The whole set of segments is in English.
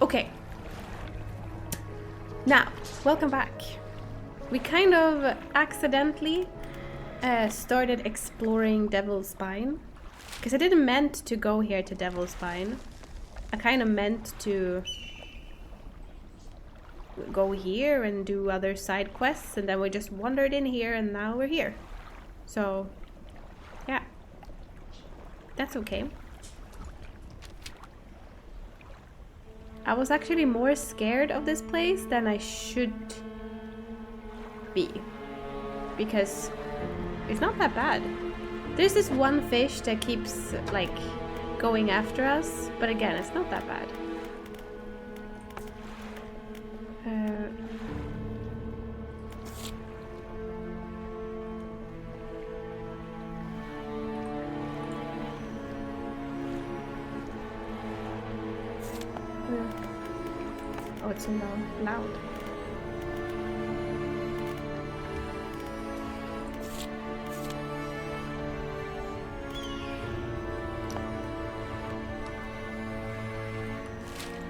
Okay. Now, welcome back. We kind of accidentally started exploring Devil's Spine. Because I didn't meant to go here to Devil's Spine. I kind of meant to go here and do other side quests, and then we just wandered in here and now we're here. So, yeah. That's okay. I was actually more scared of this place than I should be. Because it's not that bad. There's this one fish that keeps, like, going after us, but again, it's not that bad. Oh, it's so loud.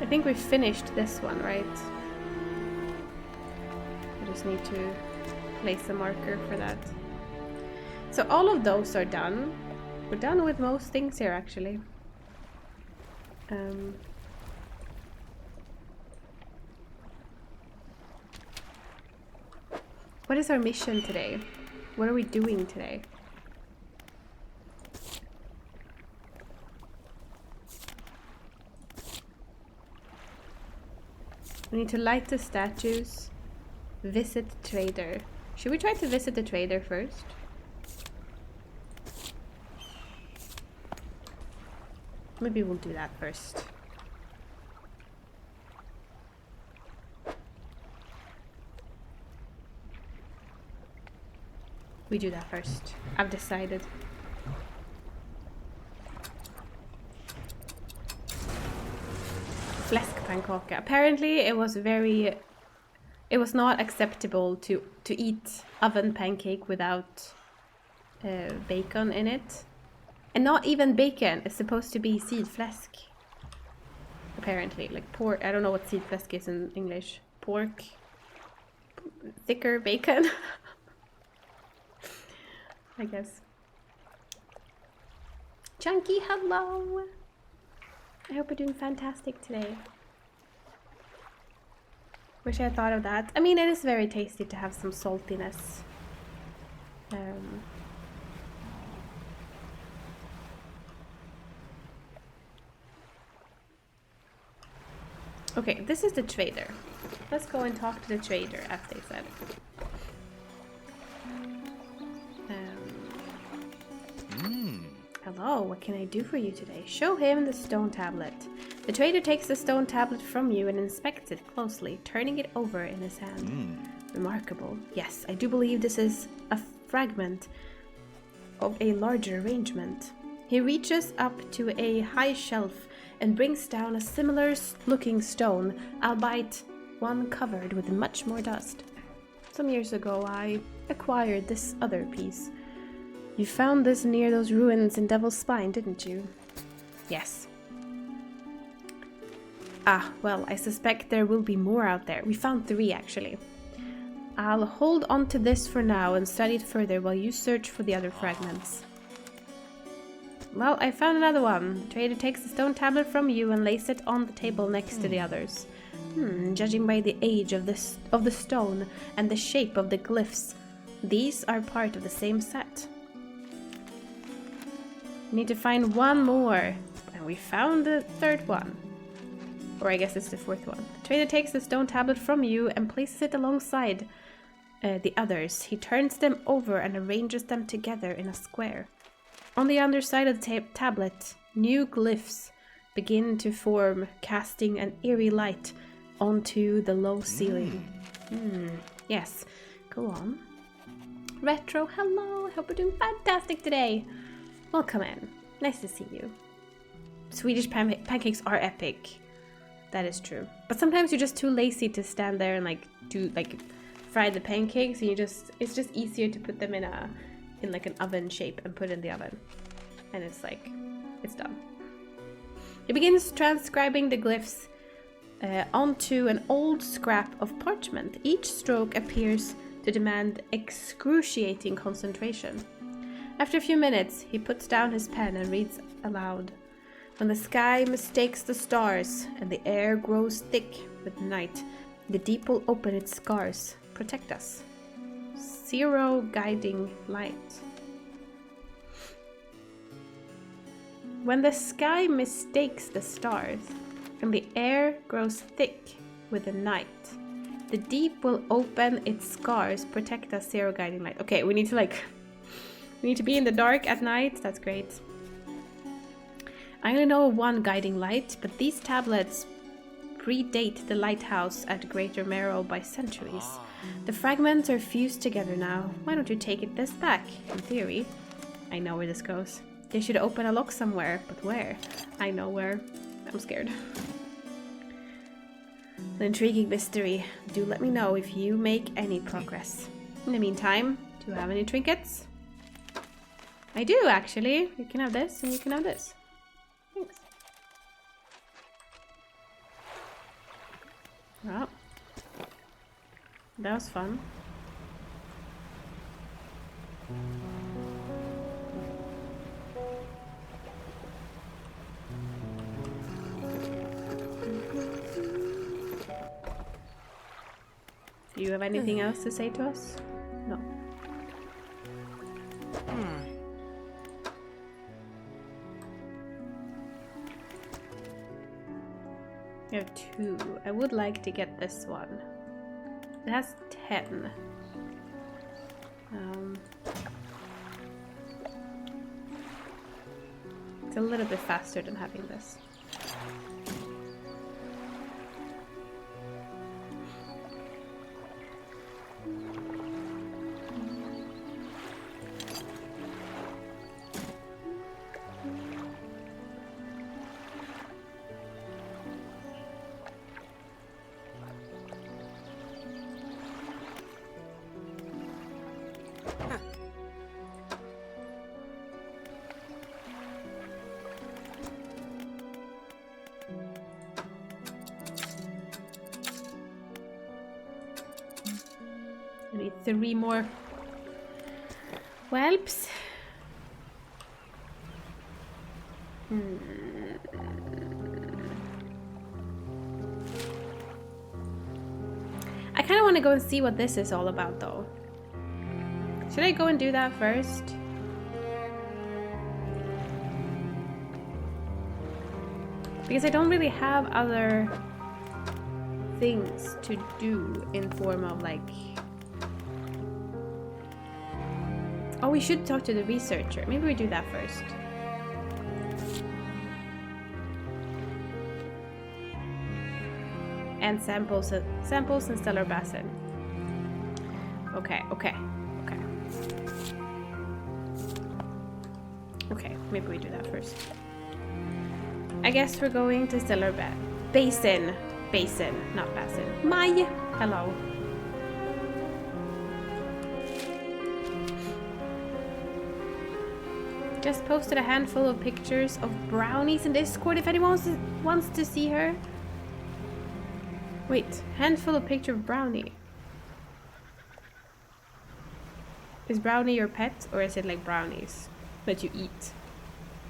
I think we finished this one, right? I just need to place a marker for that. So all of those are done. We're done with most things here, actually. What is our mission today? What are we doing today? We need to light the statues, visit trader. Should we try to visit the trader first? Maybe we'll do that first. We do that first. I've decided. Fläskpannkaka. Apparently it was not acceptable to eat oven pancake without bacon in it. And not even bacon. It's supposed to be sidfläsk. Apparently, like pork. I don't know what sidfläsk is in English. Pork. Thicker bacon. I guess. Chunky, hello! I hope you're doing fantastic today. Wish I had thought of that. I mean, it is very tasty to have some saltiness. Okay, this is the trader. Let's go and talk to the trader, as they said. Hello, what can I do for you today? Show him the stone tablet. The trader takes the stone tablet from you and inspects it closely, turning it over in his hand. Remarkable. Yes, I do believe this is a fragment of a larger arrangement. He reaches up to a high shelf and brings down a similar looking stone, albeit one covered with much more dust. Some years ago I acquired this other piece. You found this near those ruins in Devil's Spine, didn't you? Yes. Ah, well, I suspect there will be more out there. We found 3, actually. I'll hold on to this for now and study it further while you search for the other fragments. Well, I found another one. The trader takes the stone tablet from you and lays it on the table next to the others. Judging by the age of the stone and the shape of the glyphs, these are part of the same set. We need to find one more. And we found the 3rd one. Or I guess it's the 4th one. The trader takes the stone tablet from you and places it alongside the others. He turns them over and arranges them together in a square. On the underside of the tablet, new glyphs begin to form, casting an eerie light onto the low ceiling. Yes, go on. Retro, hello! I hope you're doing fantastic today! Welcome in. Nice to see you. Swedish pancakes are epic. That is true. But sometimes you're just too lazy to stand there and fry the pancakes, and it's just easier to put them in like an oven shape and put it in the oven. And it's done. He begins transcribing the glyphs onto an old scrap of parchment. Each stroke appears to demand excruciating concentration. After a few minutes, he puts down his pen and reads aloud. When the sky mistakes the stars and the air grows thick with night, the deep will open its scars, protect us. Zero guiding light. When the sky mistakes the stars and the air grows thick with the night, the deep will open its scars, protect us. Zero guiding light. Okay, we need to be in the dark at night. That's great. I only know one guiding light, but these tablets predate the lighthouse at Greater Marrow by centuries. The fragments are fused together now. Why don't you take this back? In theory, I know where this goes. They should open a lock somewhere, but where? I know where. I'm scared. An intriguing mystery. Do let me know if you make any progress. In the meantime, do you have any trinkets? I do, actually. You can have this and you can have this. Thanks. Well, that was fun. Do you have anything else to say to us? No. I have 2. I would like to get this one. It has 10. It's a little bit faster than having this. I need 3 more whelps. I kind of want to go and see what this is all about, though. Should I go and do that first? Because I don't really have other things to do in form of like... Oh, we should talk to the researcher. Maybe we do that first. And samples and stellar basin. Okay. Okay, maybe we do that first. I guess we're going to stellar basin. Basin, not basin. My hello. Just posted a handful of pictures of brownies in Discord if anyone wants to see her. Wait, handful of picture of Brownie. Is Brownie your pet, or is it like brownies that you eat?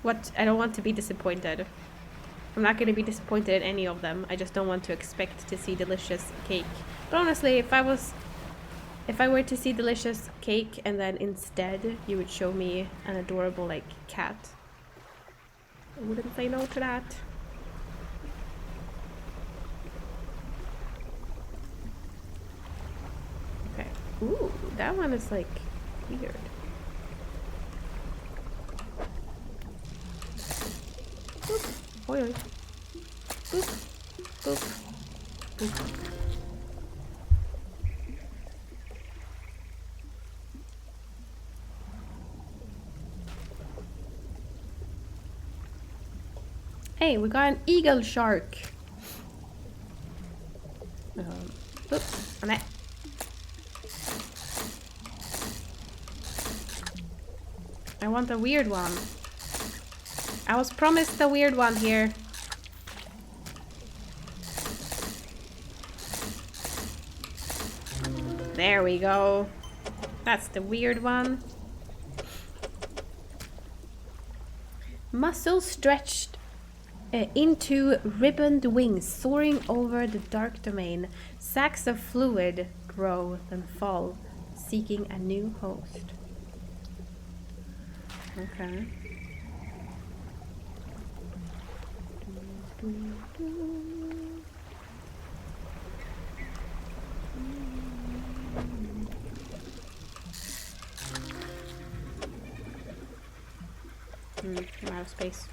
What? I don't want to be disappointed. I'm not going to be disappointed in any of them. I just don't want to expect to see delicious cake. But honestly, if I were to see delicious cake and then instead you would show me an adorable like cat, I wouldn't say no to that. Okay. Ooh, that one is like weird. Boop. Oi, oi. Boop. Boop. Boop. Hey, we got an eagle shark. Oops, on it. I want a weird one. I was promised a weird one here. There we go. That's the weird one. Muscles stretched into ribboned wings, soaring over the dark domain. Sacks of fluid grow, then fall, seeking a new host. Okay. I'm out of space.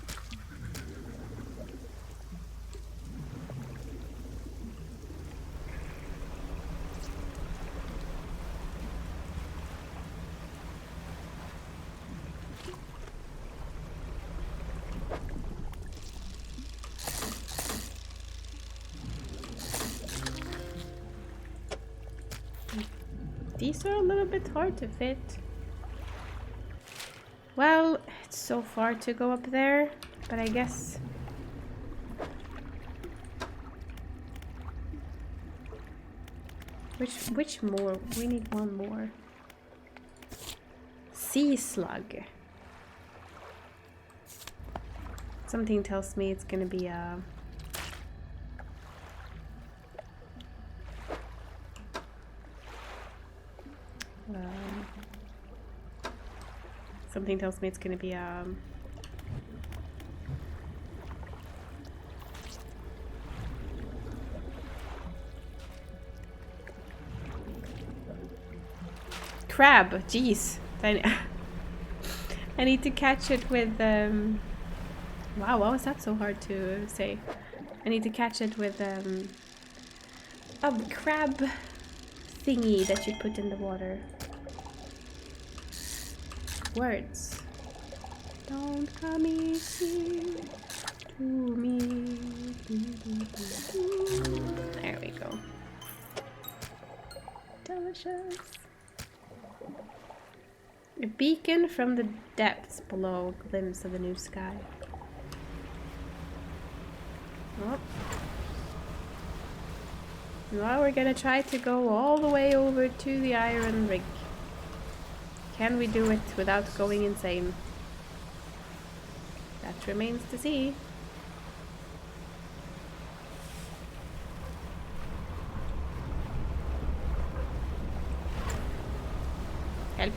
These are a little bit hard to fit. Well, it's so far to go up there, but I guess... Which more? We need one more. Sea slug. Something tells me it's gonna be a... something tells me it's gonna be crab. Jeez, I need to catch it with wow, why was that so hard to say? I need to catch it with a crab thingy that you put in the water. Words. Don't come easy to me. There we go. Delicious. A beacon from the depths below, glimpse of the new sky. Oh. Now we're gonna try to go all the way over to the iron rig. Can we do it without going insane? That remains to see. Help.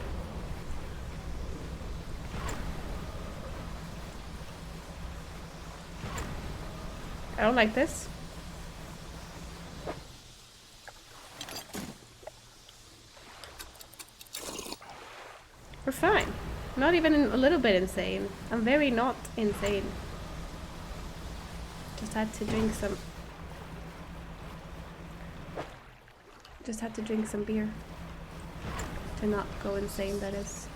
I don't like this. We're fine. Not even a little bit insane. I'm very not insane. Just had to drink some... Just had to drink some beer. To not go insane, that is.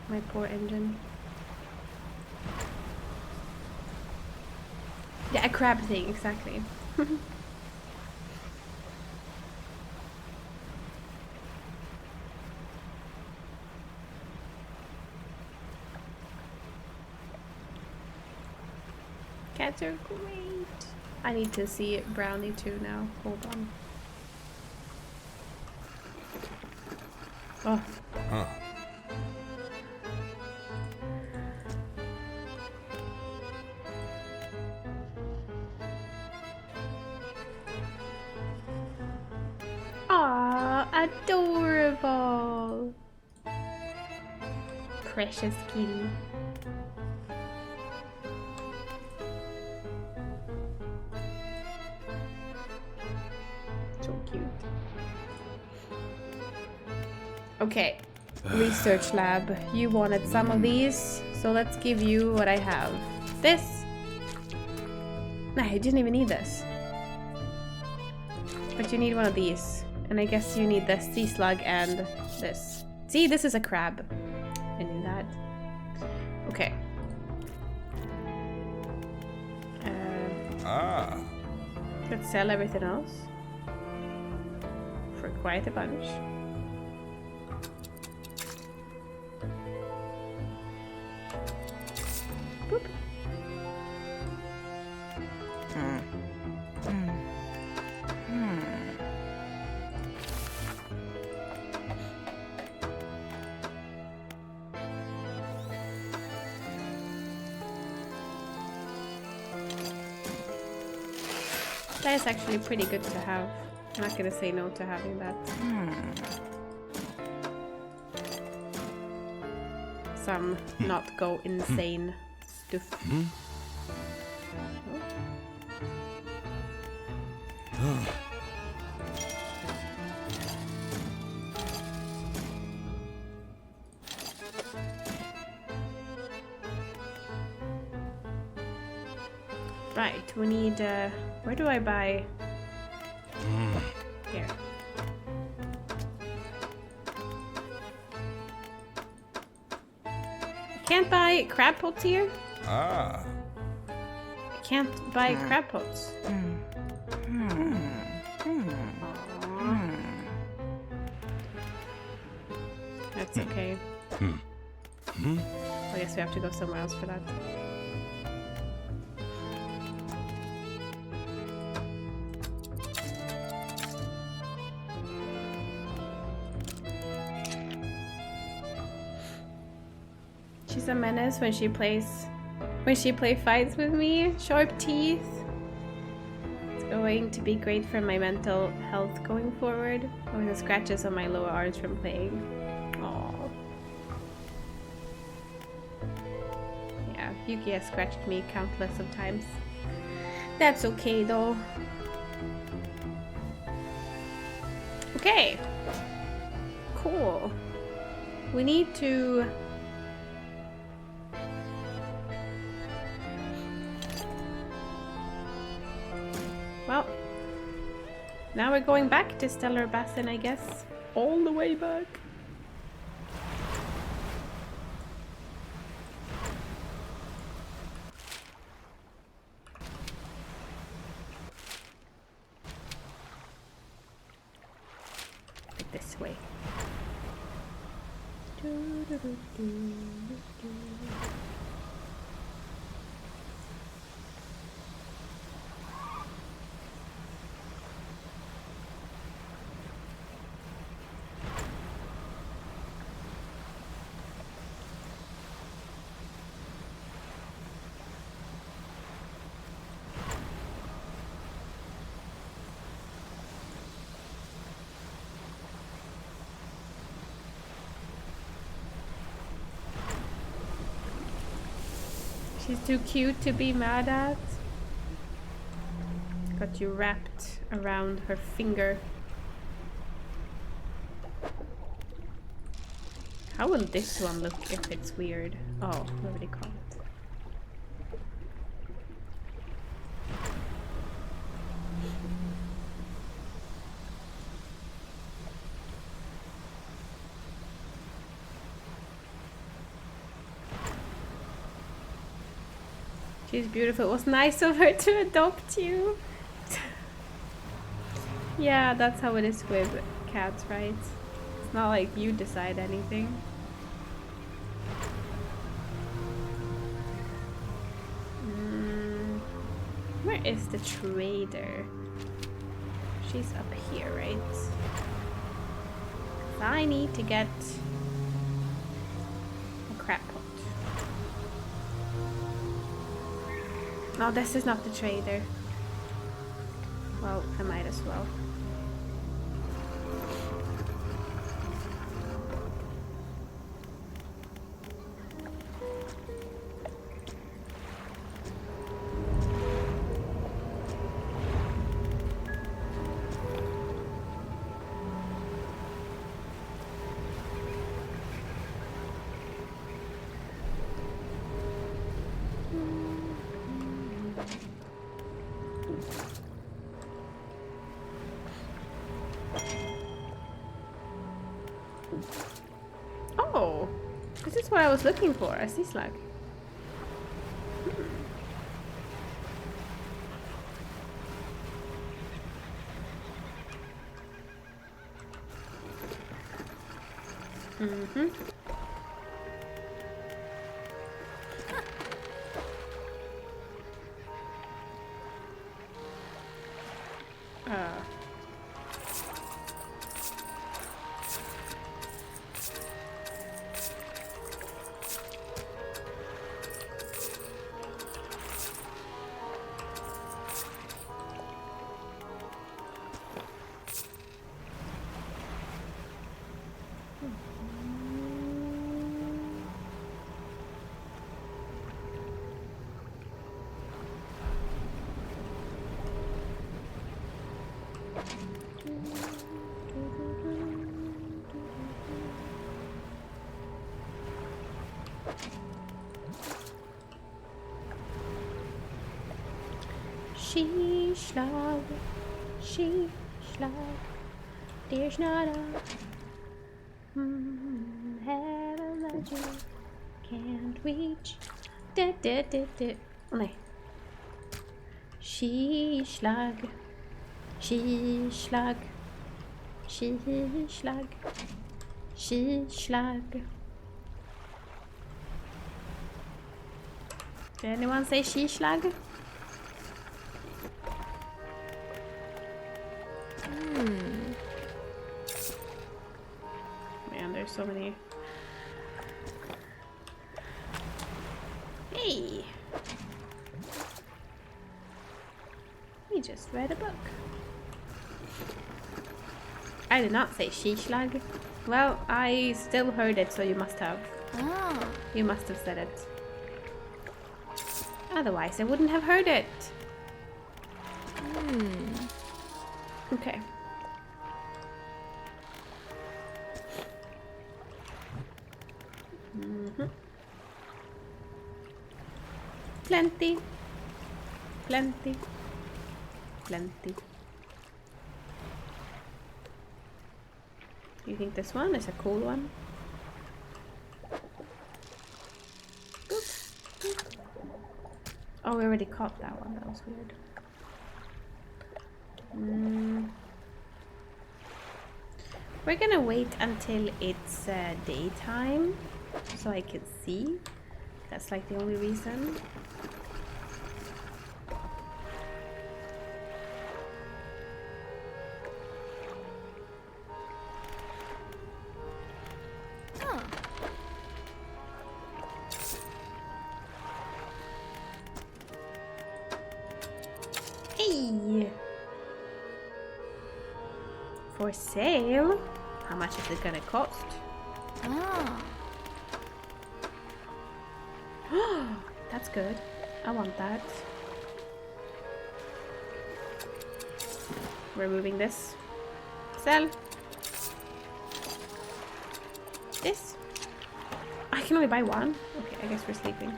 My poor engine. Yeah, a crab thing, exactly. Cats are great. I need to see Brownie too now. Hold on. Oh. Huh. Aw, adorable. Precious kitty. So cute. Okay, research lab. You wanted some of these, so let's give you what I have. This. Nah, you didn't even need this. But you need one of these. And I guess you need the sea slug and this. See, this is a crab. I knew that. Okay. Let's sell everything else. For quite a bunch. Boop. That is actually pretty good to have. I'm not gonna say no to having that. Some not go insane stuff. Right, we need, where do I buy? Here. Can't buy crab pots here? I can't buy crab pots. That's okay. I guess we have to go somewhere else for that. She's a menace when she plays fights with me. Sharp teeth. It's going to be great for my mental health going forward. Oh, the scratches on my lower arms from playing. Aww. Yeah, Yuki has scratched me countless of times. That's okay though. Okay. Cool. We need to... Well, now we're going back to Stellar Basin, I guess. All the way back. This way. She's too cute to be mad at. Got you wrapped around her finger. How will this one look if it's weird? Oh, nobody caught it. She's beautiful. It was nice of her to adopt you. Yeah, that's how it is with cats, right? It's not like you decide anything. Where is the trader? She's up here, right? So I need to get a crab pot. No, this is not the trader. Well, I might as well. Oh, this is what I was looking for, a sea slug. Mm-hmm. She slug. She slug. There's not a heaven that you can't reach. Oh, nej. She slug. She slug. She slug. She slug. Did anyone say she slug? Man, there's so many. Hey! We just read a book. I did not say she slug. Well, I still heard it, so you must have. Oh. You must have said it. Otherwise, I wouldn't have heard it. Okay. Plenty. Plenty. Plenty. You think this one is a cool one? Oh, we already caught that one. That was weird. We're gonna wait until it's daytime so I can see. That's like the only reason. Huh. Hey! For sale? How much is it gonna cost? Oh. That's good. I want that. Removing this. Sell. This. I can only buy one. Okay, I guess we're sleeping.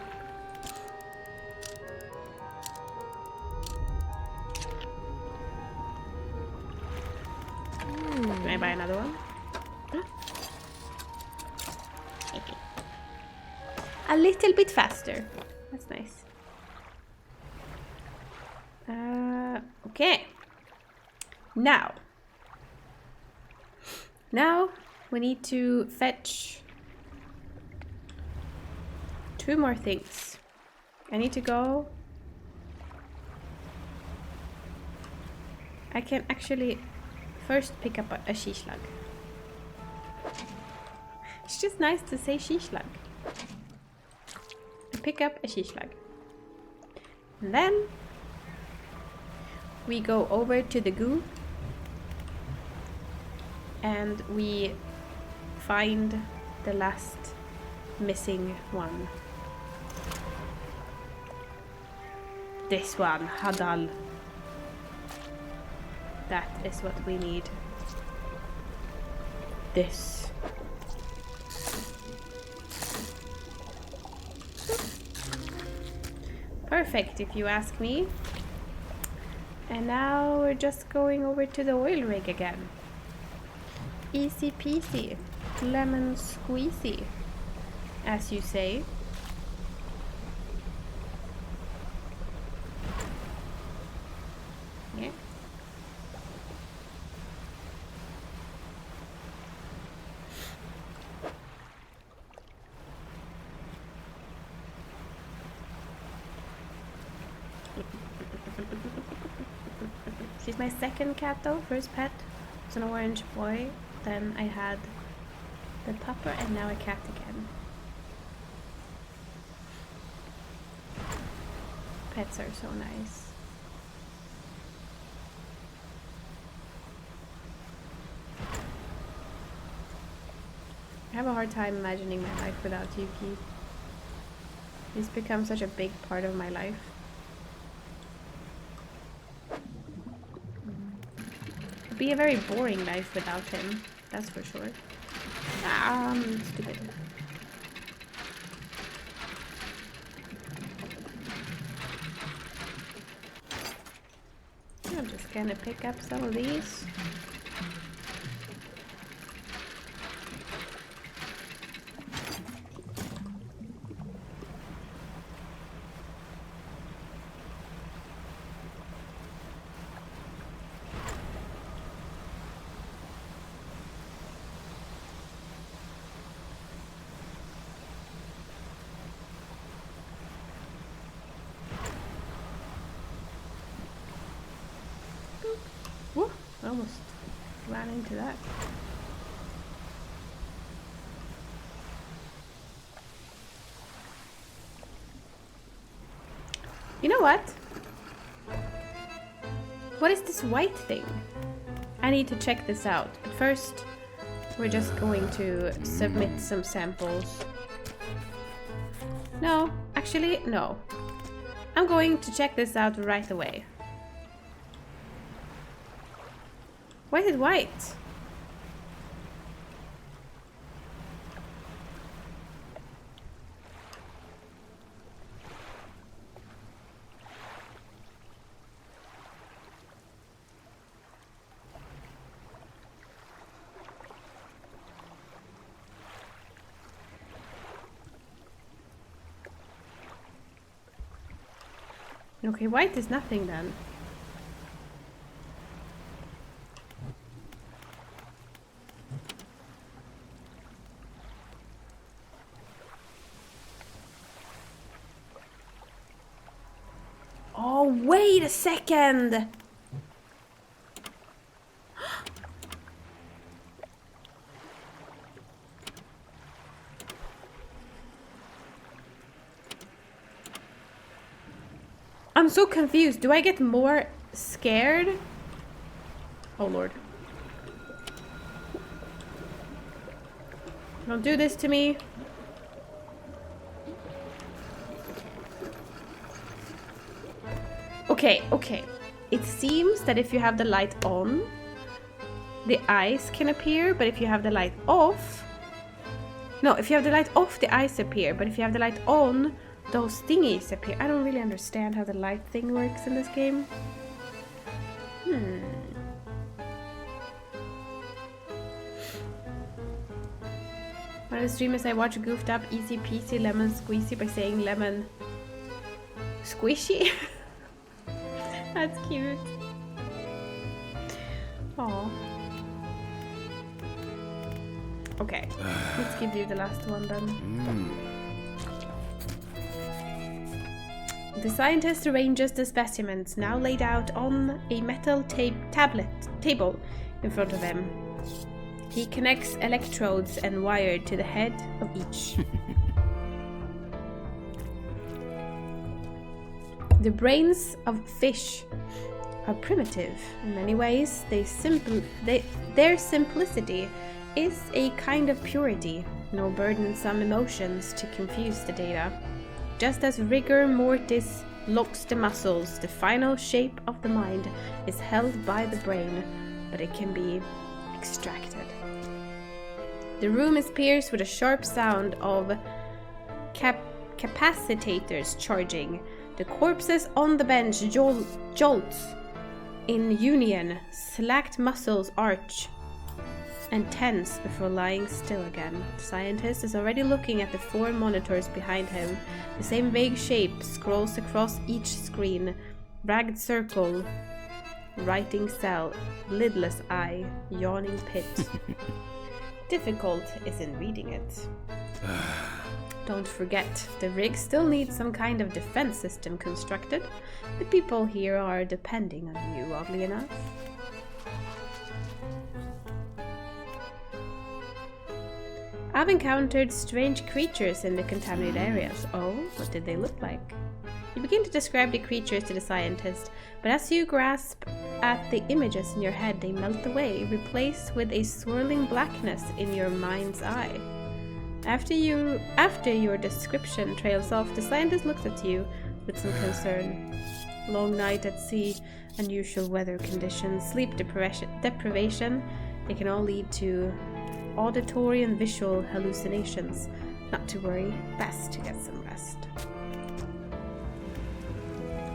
Can I buy another one? A little bit faster. That's nice. Okay. Now we need to fetch 2 more things. I need to go. I can actually first pick up a she slug. It's just nice to say she slug. Pick up a she slug. And then we go over to the goo and we find the last missing one. This one, Hadal. That is what we need. This. Perfect, if you ask me. And now we're just going over to the oil rig again. Easy peasy, lemon squeezy, as you say. Yeah. She's my second cat though. First pet was an orange boy, then I had the pupper and now a cat again. Pets are so nice. I have a hard time imagining my life without Yuki. He's become such a big part of my life. It'd be a very boring life without him, that's for sure. Stupid. Gonna pick up some of these. Whoa, I almost ran into that. You know what? What is this white thing? I need to check this out. But first, we're just going to submit some samples. No, actually, no. I'm going to check this out right away. Why is it white? Okay, white is nothing then. Oh, wait a second! I'm so confused. Do I get more scared? Oh lord. Don't do this to me. Okay, okay. It seems that if you have the light on, the eyes can appear, but if you have the light off... No, if you have the light off, the eyes appear, but if you have the light on, those thingies appear. I don't really understand how the light thing works in this game. One of the streamers I watch goofed up easy peasy lemon squeezy by saying lemon squishy. That's cute. Aw. Okay, let's give you the last one then. The scientist arranges the specimens, now laid out on a metal table in front of him. He connects electrodes and wire to the head of each. The brains of fish are primitive in many ways. Their simplicity is a kind of purity, no burdensome emotions to confuse the data. Just as rigor mortis locks the muscles, the final shape of the mind is held by the brain, but it can be extracted. The room is pierced with a sharp sound of capacitors charging. The corpses on the bench jolts in union, slacked muscles arch and tense before lying still again. The scientist is already looking at the 4 monitors behind him. The same vague shape scrolls across each screen. Ragged circle, writing cell, lidless eye, yawning pit. Difficult is in reading it. Don't forget, the rig still needs some kind of defense system constructed. The people here are depending on you, oddly enough. I've encountered strange creatures in the contaminated areas. Oh, what did they look like? You begin to describe the creatures to the scientist, but as you grasp at the images in your head, they melt away, replaced with a swirling blackness in your mind's eye. After your description trails off, the scientist looks at you with some concern. Long night at sea, unusual weather conditions, sleep deprivation, they can all lead to auditory and visual hallucinations. Not to worry, best to get some rest.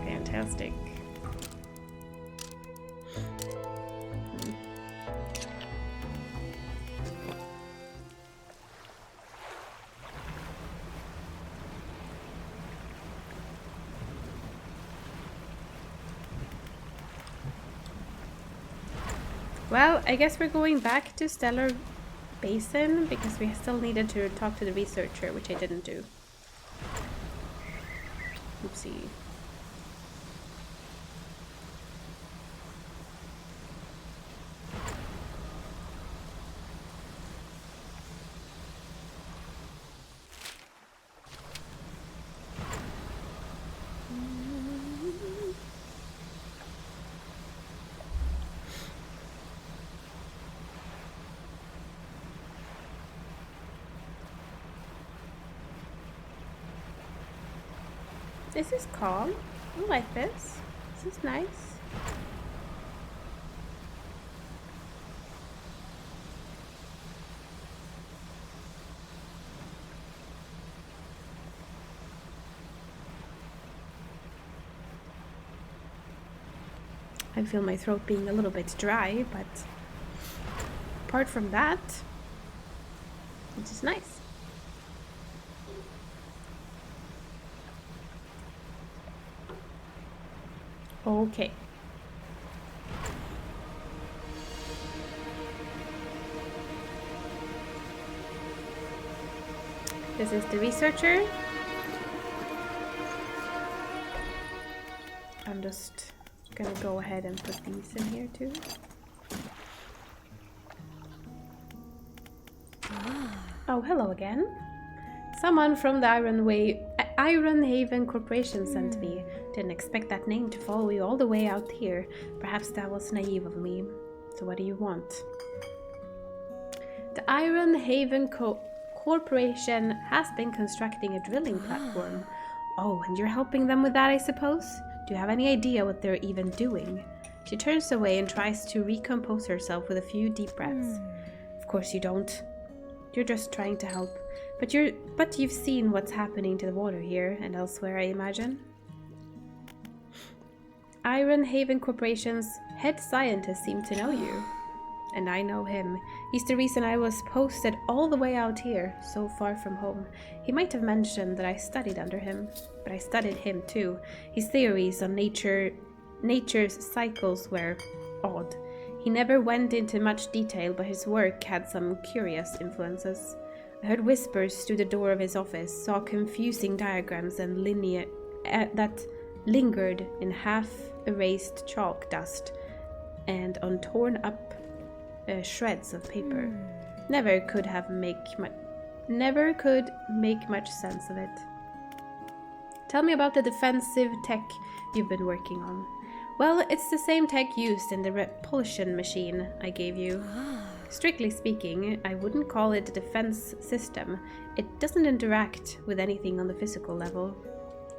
Fantastic. Well, I guess we're going back to Stellar Basin because we still needed to talk to the researcher, which I didn't do. Oopsie. This is calm. I like this. This is nice. I feel my throat being a little bit dry, but apart from that, it is nice. Okay. This is the researcher. I'm just gonna go ahead and put these in here too. Oh, hello again. Someone from the Iron Haven Corporation sent me. Didn't expect that name to follow you all the way out here. Perhaps that was naive of me. So what do you want? The Iron Haven Corporation has been constructing a drilling platform. Oh, and you're helping them with that, I suppose? Do you have any idea what they're even doing? She turns away and tries to recompose herself with a few deep breaths. Of course you don't. You're just trying to help. But you've seen what's happening to the water here and elsewhere, I imagine. Iron Haven Corporation's head scientist seemed to know you. And I know him. He's the reason I was posted all the way out here, so far from home. He might have mentioned that I studied under him, but I studied him too. His theories on nature's cycles were odd. He never went into much detail, but his work had some curious influences. I heard whispers through the door of his office, saw confusing diagrams and that lingered in half-erased chalk dust and on torn-up shreds of paper. Never could make much sense of it. Tell me about the defensive tech you've been working on. Well, it's the same tech used in the repulsion machine I gave you. Strictly speaking, I wouldn't call it a defense system. It doesn't interact with anything on the physical level.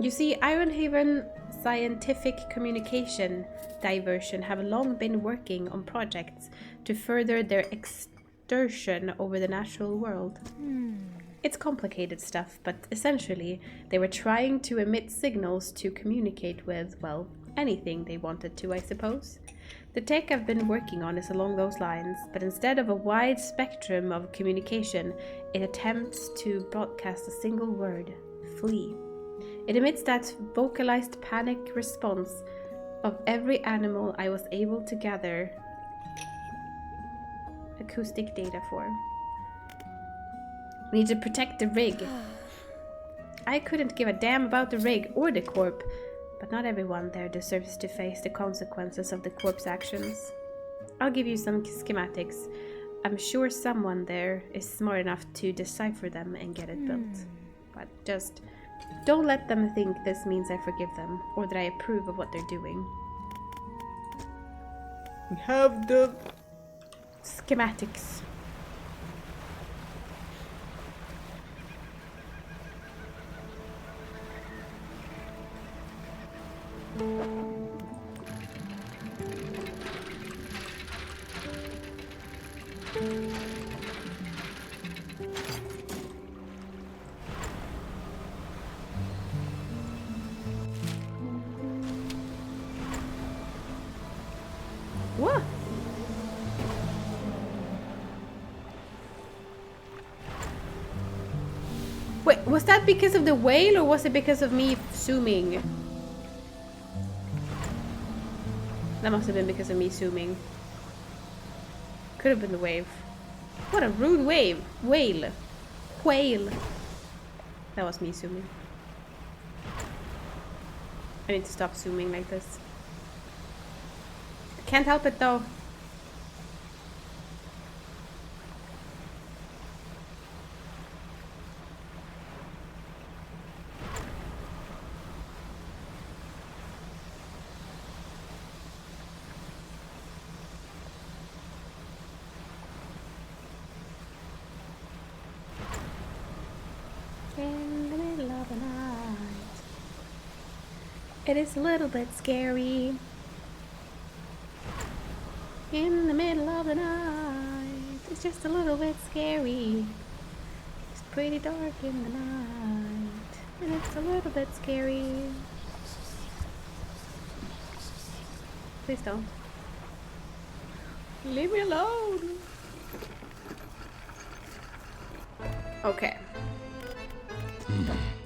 You see, Ironhaven Scientific Communication Diversion have long been working on projects to further their extortion over the natural world. It's complicated stuff, but essentially they were trying to emit signals to communicate with, well, anything they wanted to, I suppose. The tech I've been working on is along those lines, but instead of a wide spectrum of communication, it attempts to broadcast a single word: flee. It emits that vocalized panic response of every animal I was able to gather acoustic data for. We need to protect the rig. I couldn't give a damn about the rig or the corp, but not everyone there deserves to face the consequences of the corp's actions. I'll give you some schematics. I'm sure someone there is smart enough to decipher them and get it built. But just don't let them think this means I forgive them or that I approve of what they're doing. We have the schematics. What? Wait, was that because of the whale or was it because of me zooming? That must have been because of me zooming. Could have been the wave. What a rude wave. Whale. Whale. That was me zooming. I need to stop zooming like this. Can't help it though. In the middle of the night. It is a little bit scary. In the middle of the night. It's just a little bit scary. It's pretty dark in the night. And it's a little bit scary. Please don't. Leave me alone. Okay.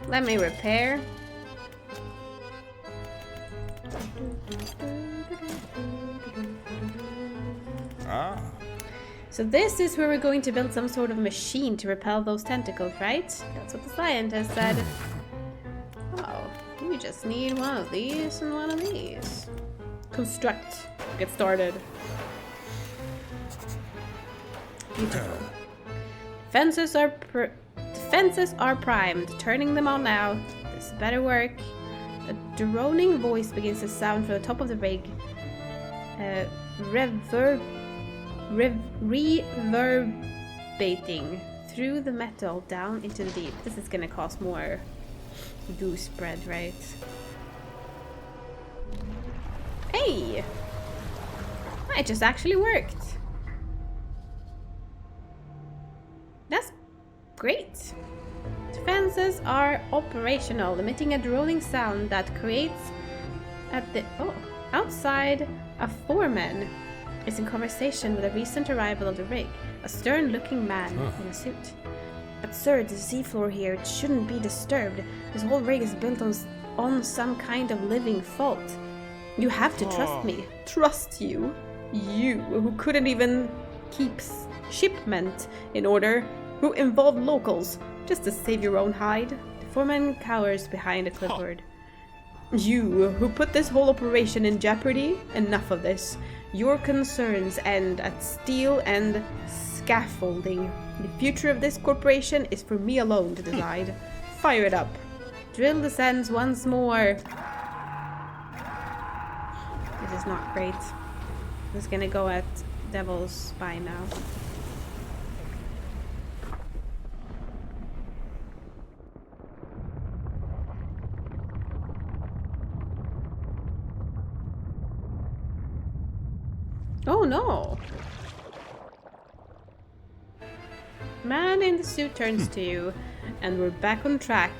Let me repair. So this is where we're going to build some sort of machine to repel those tentacles, right? That's what the scientist said. Oh, you just need one of these and one of these. Construct. Get started. Beautiful. Fences are primed. Turning them on now. This better work. A droning voice begins to sound from the top of the rig. Reverberating through the metal down into the deep. This is gonna cause more goo spread, right? Hey! It just actually worked. That's great. Defenses are operational, emitting a droning sound that creates at the outside. A foreman is in conversation with a recent arrival of the rig, a stern-looking man in a suit. Absurd, the seafloor here, it shouldn't be disturbed. This whole rig is built on some kind of living fault. You have to trust me. Trust you? You, who couldn't even keep shipment in order, who involved locals, just to save your own hide? The foreman cowers behind a clipboard. You, who put this whole operation in jeopardy? Enough of this. Your concerns end at steel and scaffolding. The future of this corporation is for me alone to decide. Fire it up. Drill descends once more. This is not great. I'm just gonna go at Devil's Spine now. Oh no! Man in the suit turns to you, and we're back on track.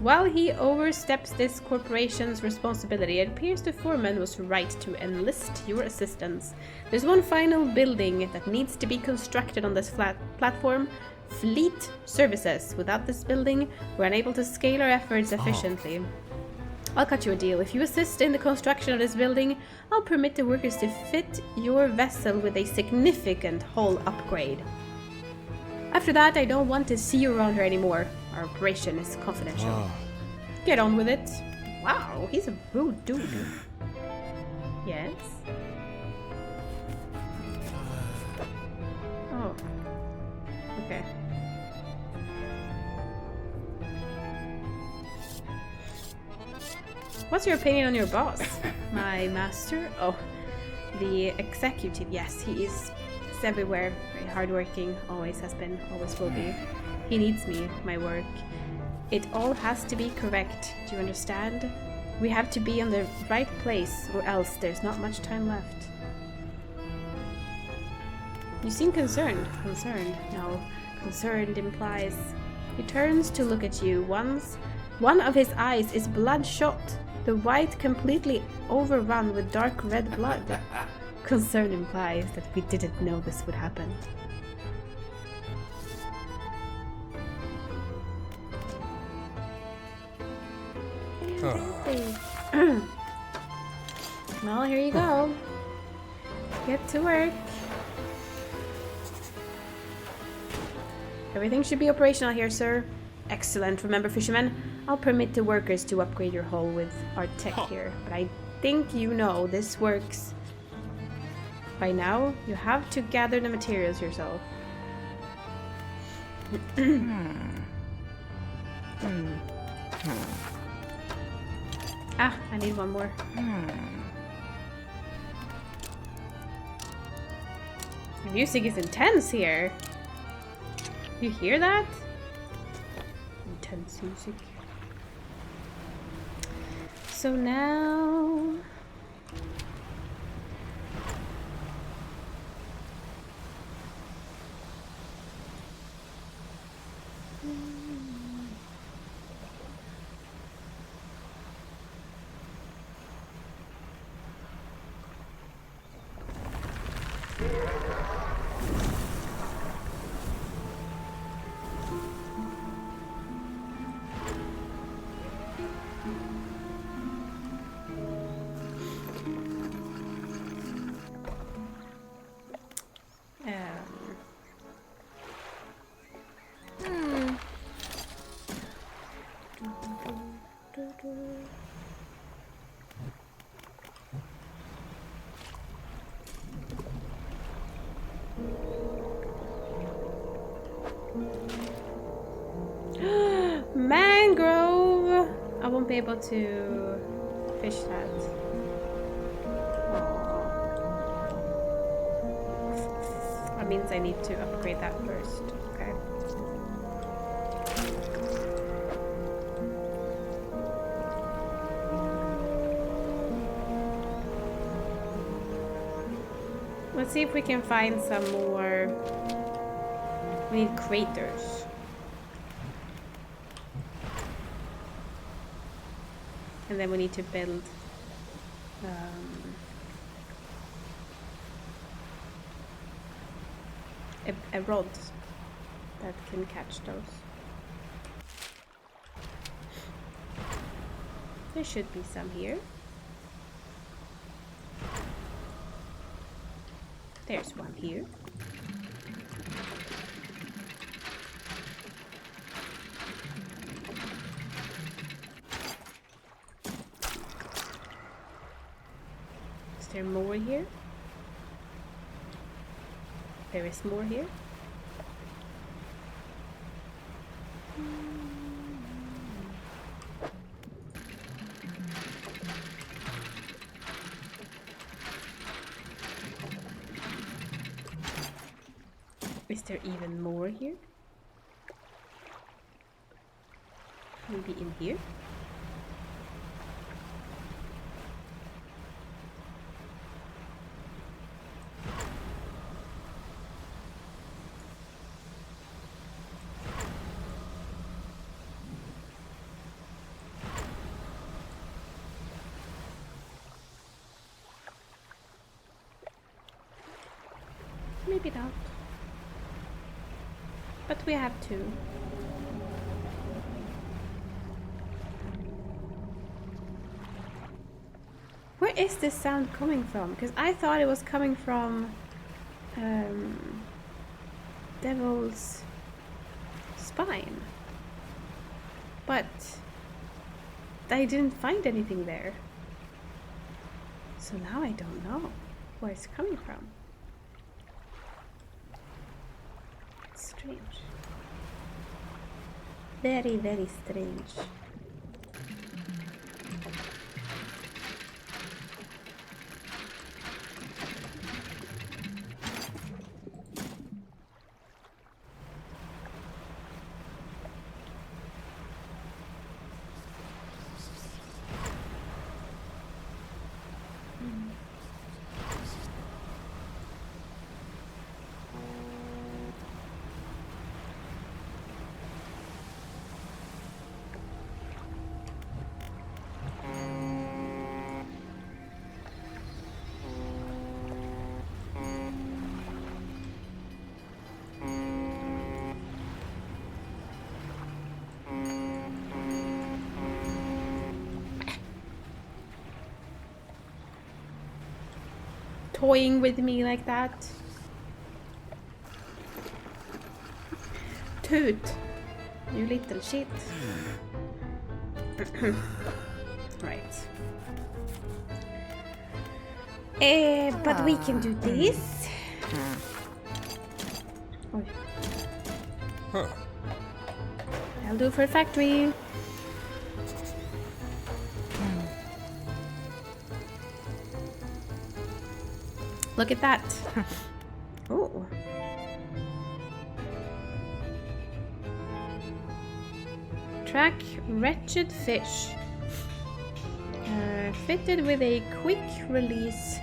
While he oversteps this corporation's responsibility, it appears the foreman was right to enlist your assistance. There's one final building that needs to be constructed on this platform. Fleet services. Without this building, we're unable to scale our efforts efficiently. I'll cut you a deal. If you assist in the construction of this building, I'll permit the workers to fit your vessel with a significant hull upgrade. After that, I don't want to see you around here anymore. Our operation is confidential. Get on with it. Wow, he's a rude dude. Yes? Oh. Okay. What's your opinion on your boss? My master? Oh, the executive. Yes, he's everywhere. Very hardworking. Always has been. Always will be. He needs me, my work. It all has to be correct. Do you understand? We have to be on the right place, or else there's not much time left. You seem concerned. Concerned? No. Concerned implies... He turns to look at you. One of his eyes is bloodshot. The white completely overrun with dark red blood. Concern implies that we didn't know this would happen. Well, here you go. Get to work. Everything should be operational here, sir. Excellent. Remember, fishermen, I'll permit the workers to upgrade your hull with our tech here. But I think you know this works. By now, you have to gather the materials yourself. Ah, I need one more. The music is intense here. You hear that? Intense music. So now... Mangrove! I won't be able to fish that. Aww. That means I need to upgrade that first. Okay. Let's see if we can find some more. We need craters. And then we need to build a rod that can catch those. There should be some here. There's one here. Is there more here? There is more here. Is there even more here? Maybe in here? Maybe not. But we have two. Where is this sound coming from? Because I thought it was coming from Devil's Spine. But I didn't find anything there. So now I don't know where it's coming from. Strange. Very, very strange. Toying with me like that. toot. You little shit. Right. But we can do this. Oh. Huh. I'll do for a factory. Look at that. Oh. Track wretched fish. Fitted with a quick release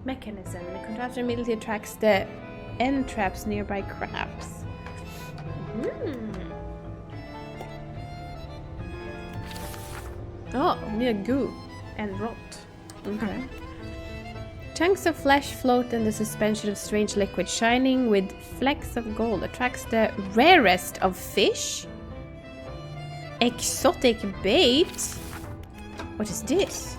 mechanism. The contraption immediately attracts the end traps nearby crabs. Oh, near goo and rot. Okay. Chunks of flesh float in the suspension of strange liquid, shining with flecks of gold. Attracts the rarest of fish. Exotic bait. What is this?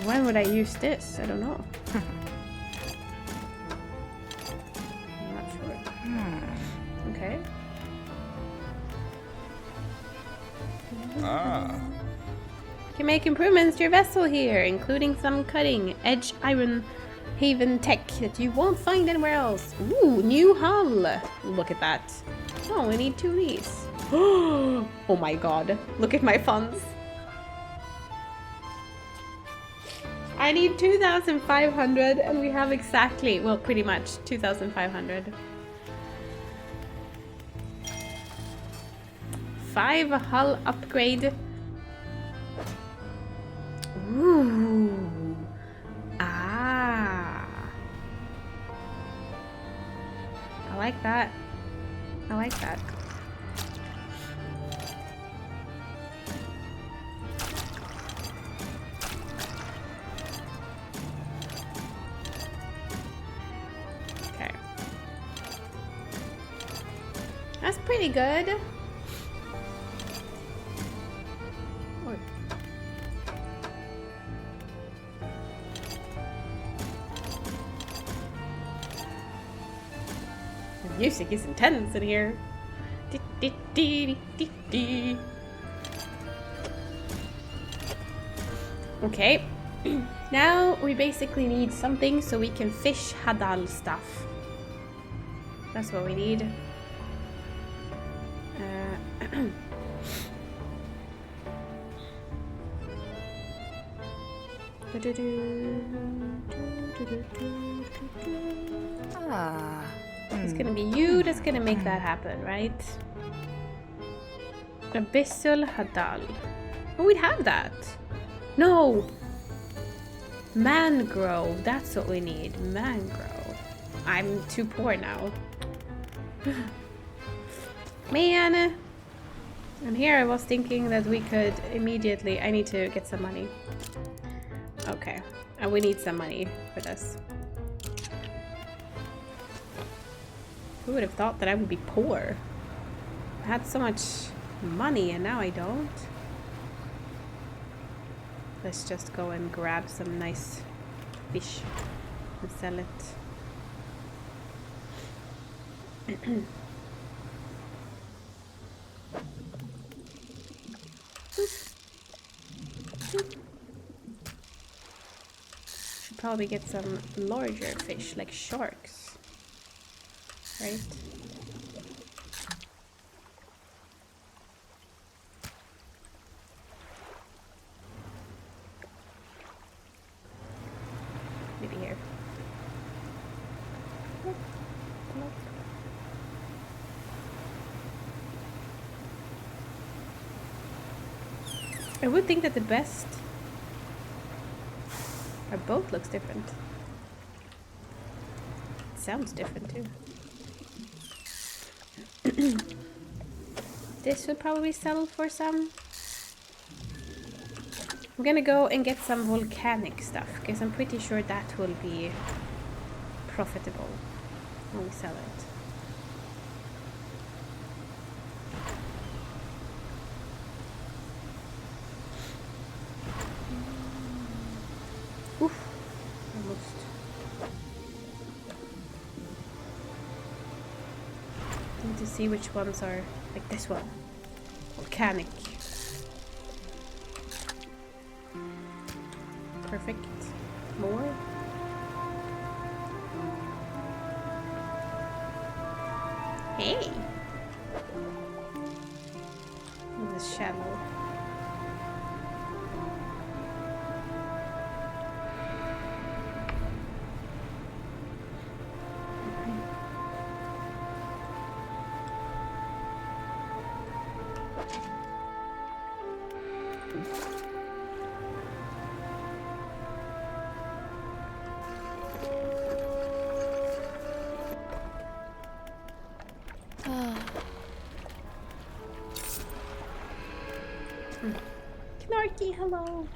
When would I use this? I don't know. I'm not sure. Okay. Can make improvements to your vessel here, including some cutting edge iron haven tech that you won't find anywhere else. Ooh, new hull. Look at that. Oh, we need 2 of these. Oh my god. Look at my funds. I need 2,500 and we have exactly, well, pretty much 2,500. 5 hull upgrade. Ooh. Ah. I like that. I like that. Okay. That's pretty good. Music is intense in here. Okay. Now we basically need something so we can fish Hadal stuff. That's what we need. It's gonna be you that's gonna make that happen, right? Abyssal Hadal. Oh, we'd have that. No! Mangrove. That's what we need. Mangrove. I'm too poor now. Man! And here I was thinking that we could immediately... I need to get some money. Okay. And we need some money for this. Who would have thought that I would be poor? I had so much money and now I don't. Let's just go and grab some nice fish and sell it. Should probably get some larger fish like sharks. Right? Maybe here. I would think that the best... Our boat looks different. It sounds different too. This would probably sell for some. I'm gonna go and get some volcanic stuff because I'm pretty sure that will be profitable when we sell it. Oof, almost. see which ones are like this one. Volcanic. Perfect. More. Hey! This is shallow. Knarky, hello.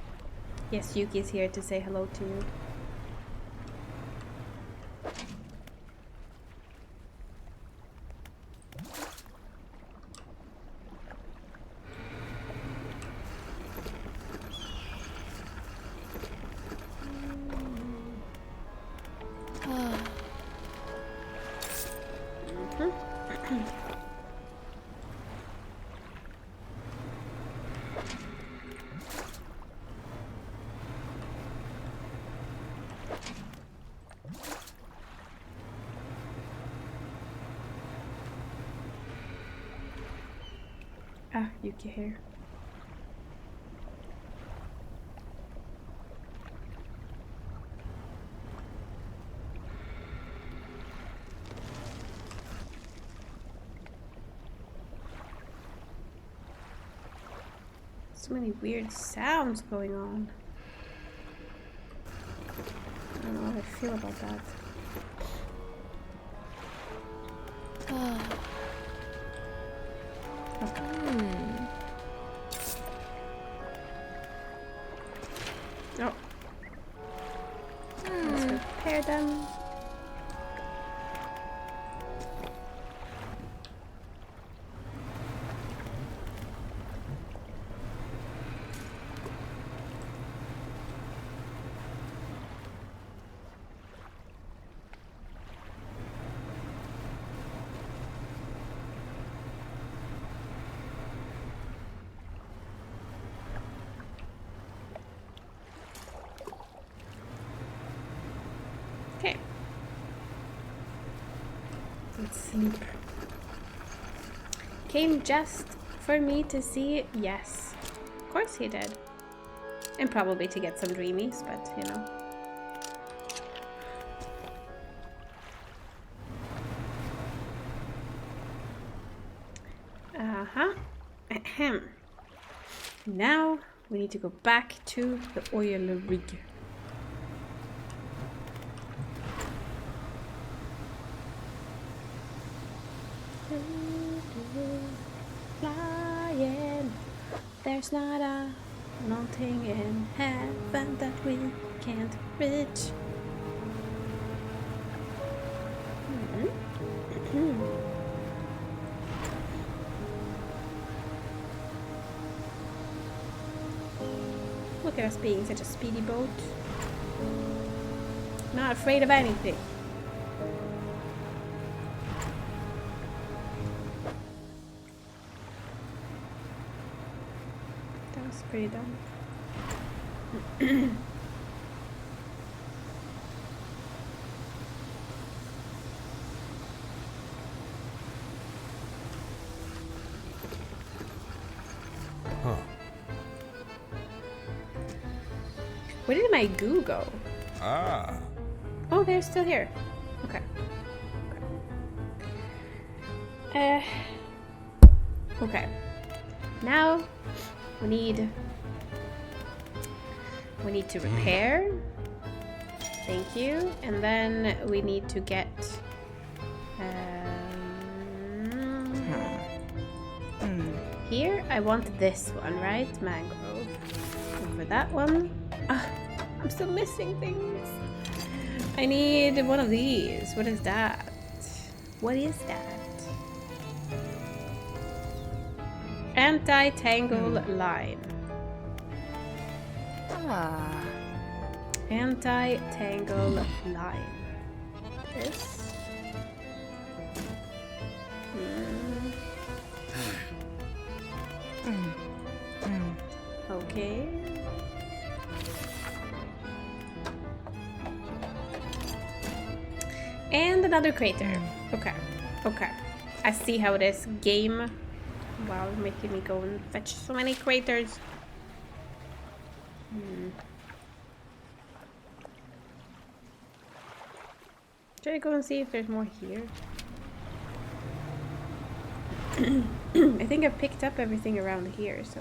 Yes, Yuki's here to say hello to you. Ah, Yuki here. So many weird sounds going on. I don't know how I feel about that. Oh. Let's repair them. Okay. Let's sleep. Came just for me to see? Yes. Of course he did. And probably to get some dreamies, but you know. Uh-huh. Ahem. Now we need to go back to the oil rig. Flying, there's not a nothing in heaven that we can't reach. Look at us being such a speedy boat. Not afraid of anything. Pretty dumb. Huh. Where did my goo go? Ah. Oh, they're still here. Okay. Okay. Now we need to repair. Thank you. And then we need to get here. I want this one, right? Mangrove. And for that one, I'm still missing things. I need one of these. What is that? What is that? Anti-tangle line. Anti-tangle line. This. Okay. And another crater. Okay. Okay. I see how it is. Game. Wow, making me go and fetch so many craters. Should I go and see if there's more here? I think I've picked up everything around here, so...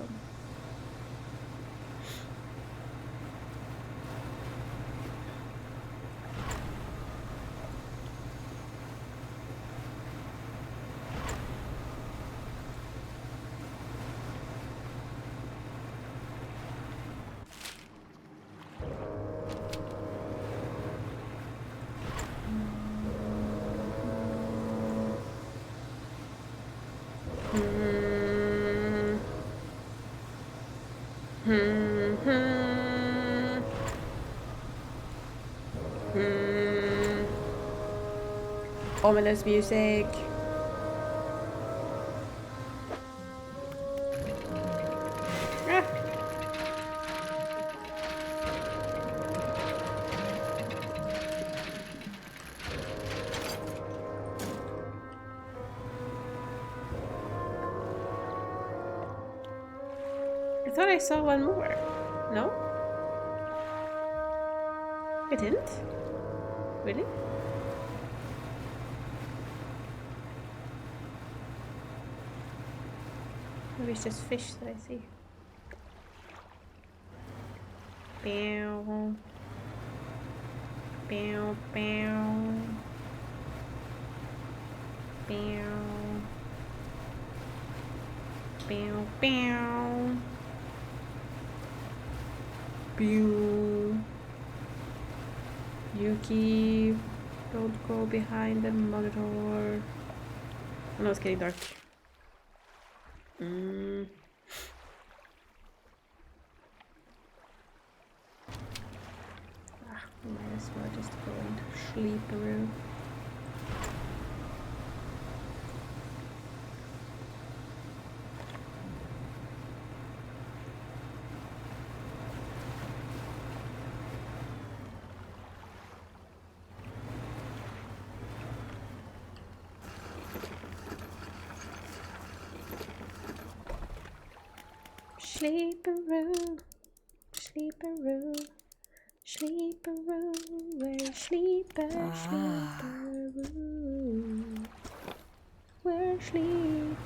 Ominous music. Ah. I thought I saw one more. No? I didn't? Really? Maybe it's just fish that I see. Bow. Bow, bow. Bow. Bow, bow. Bow. Yuki, don't go behind the monitor. Oh no, it's getting dark. Might as well just go and sleep around. Sleep-a-roo, sleep-a-roo, sleep-a-roo, we're sleep-a-roo, we're sleep-a-roo,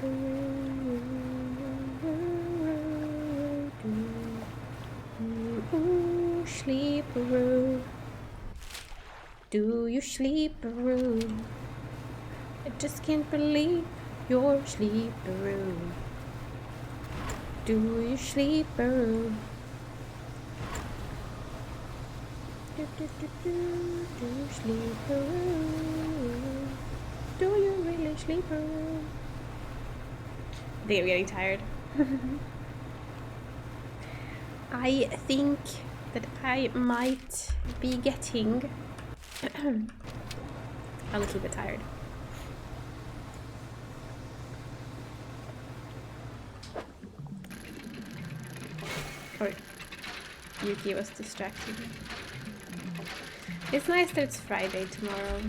sleep-a-roo, do you sleep-a-roo? I just can't believe you're sleep-a-roo. Do you sleep-a-roo? Do you sleep-a-roo? Do you really sleep-a-roo? I think I'm getting tired. I think that I might be getting a little bit tired. Or Yuki was distracted. It's nice that it's Friday tomorrow.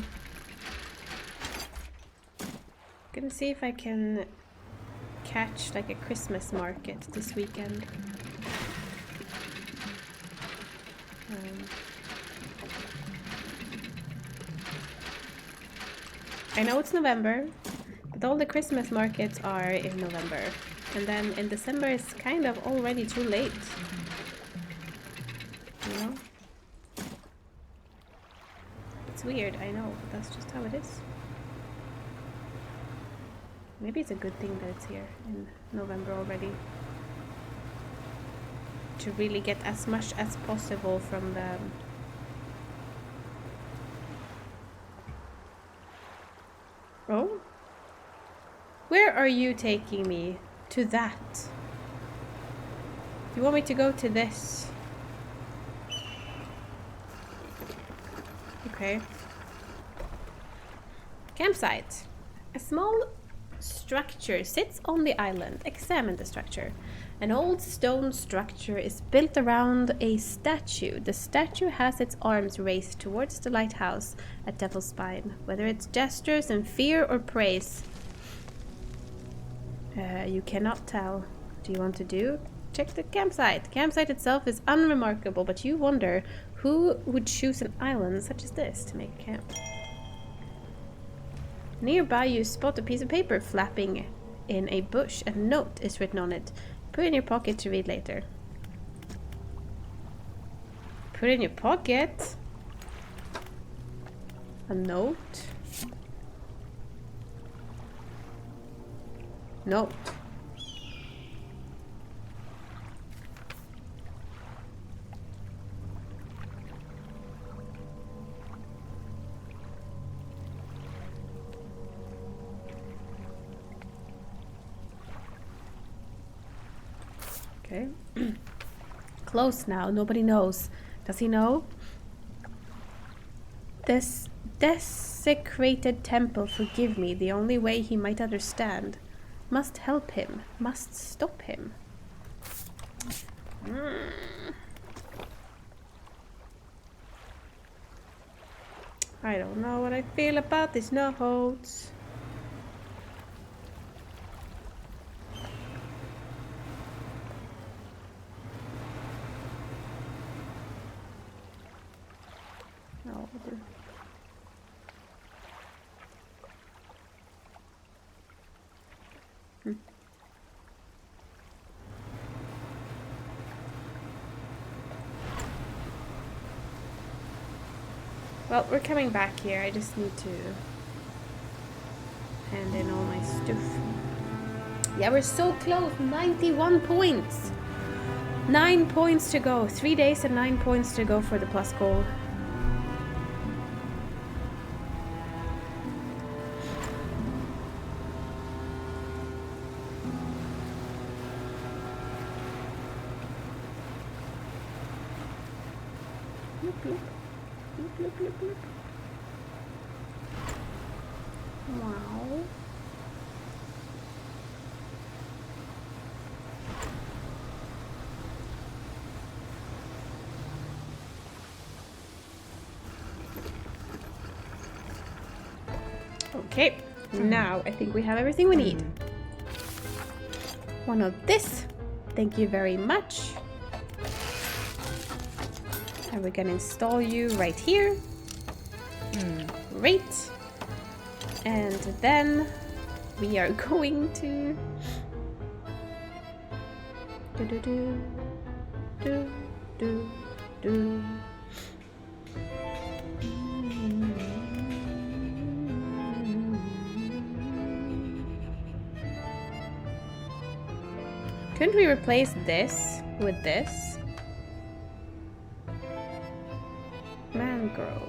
Gonna see if I can catch like a Christmas market this weekend. I know it's November, but all the Christmas markets are in November. And then in December it's kind of already too late. You know? It's weird, I know, but that's just how it is. Maybe it's a good thing that it's here in November already. To really get as much as possible from the... Oh? Where are you taking me? To that? You want me to go to this? Okay. Campsite. A small structure sits on the island. Examine the structure. An old stone structure is built around a statue. The statue has its arms raised towards the lighthouse at Devil's Spine. Whether it's gestures in fear or praise, you cannot tell. What do you want to do? Check the campsite. The campsite itself is unremarkable, but you wonder who would choose an island such as this to make a camp. Nearby you spot a piece of paper flapping in a bush. A note is written on it. Put it in your pocket to read later. Put it in your pocket? A note? Note. Okay. Close now. Nobody knows. Does he know? This desecrated temple, forgive me, the only way he might understand. Must help him. Must stop him. I don't know what I feel about these notes. No. Well, we're coming back here. I just need to hand in all my stuff. Yeah, we're so close. 91 points. 9 points to go. 3 days and 9 points to go for the plus goal. Look, look. Look, look, look, look. Wow. Okay, now I think we have everything we need. One of this. Thank you very much. And we're gonna install you right here. Great. And then we are going to do. Couldn't we replace this with this? Mangrove.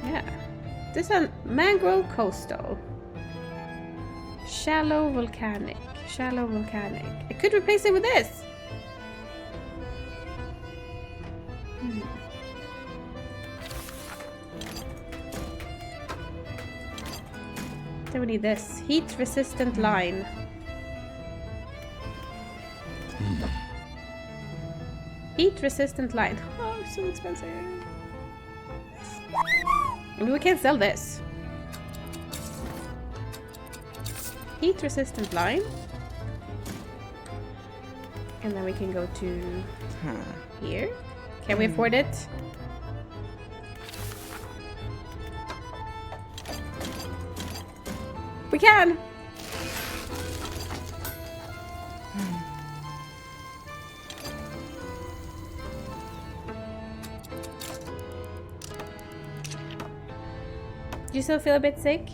Yeah. This is a mangrove coastal. Shallow volcanic. I could replace it with this. Then we need this. Heat resistant line. Heat resistant line. Oh, so expensive. And we can't sell this. Heat resistant line. And then we can go to here. Can we afford it? We can! Do you still feel a bit sick?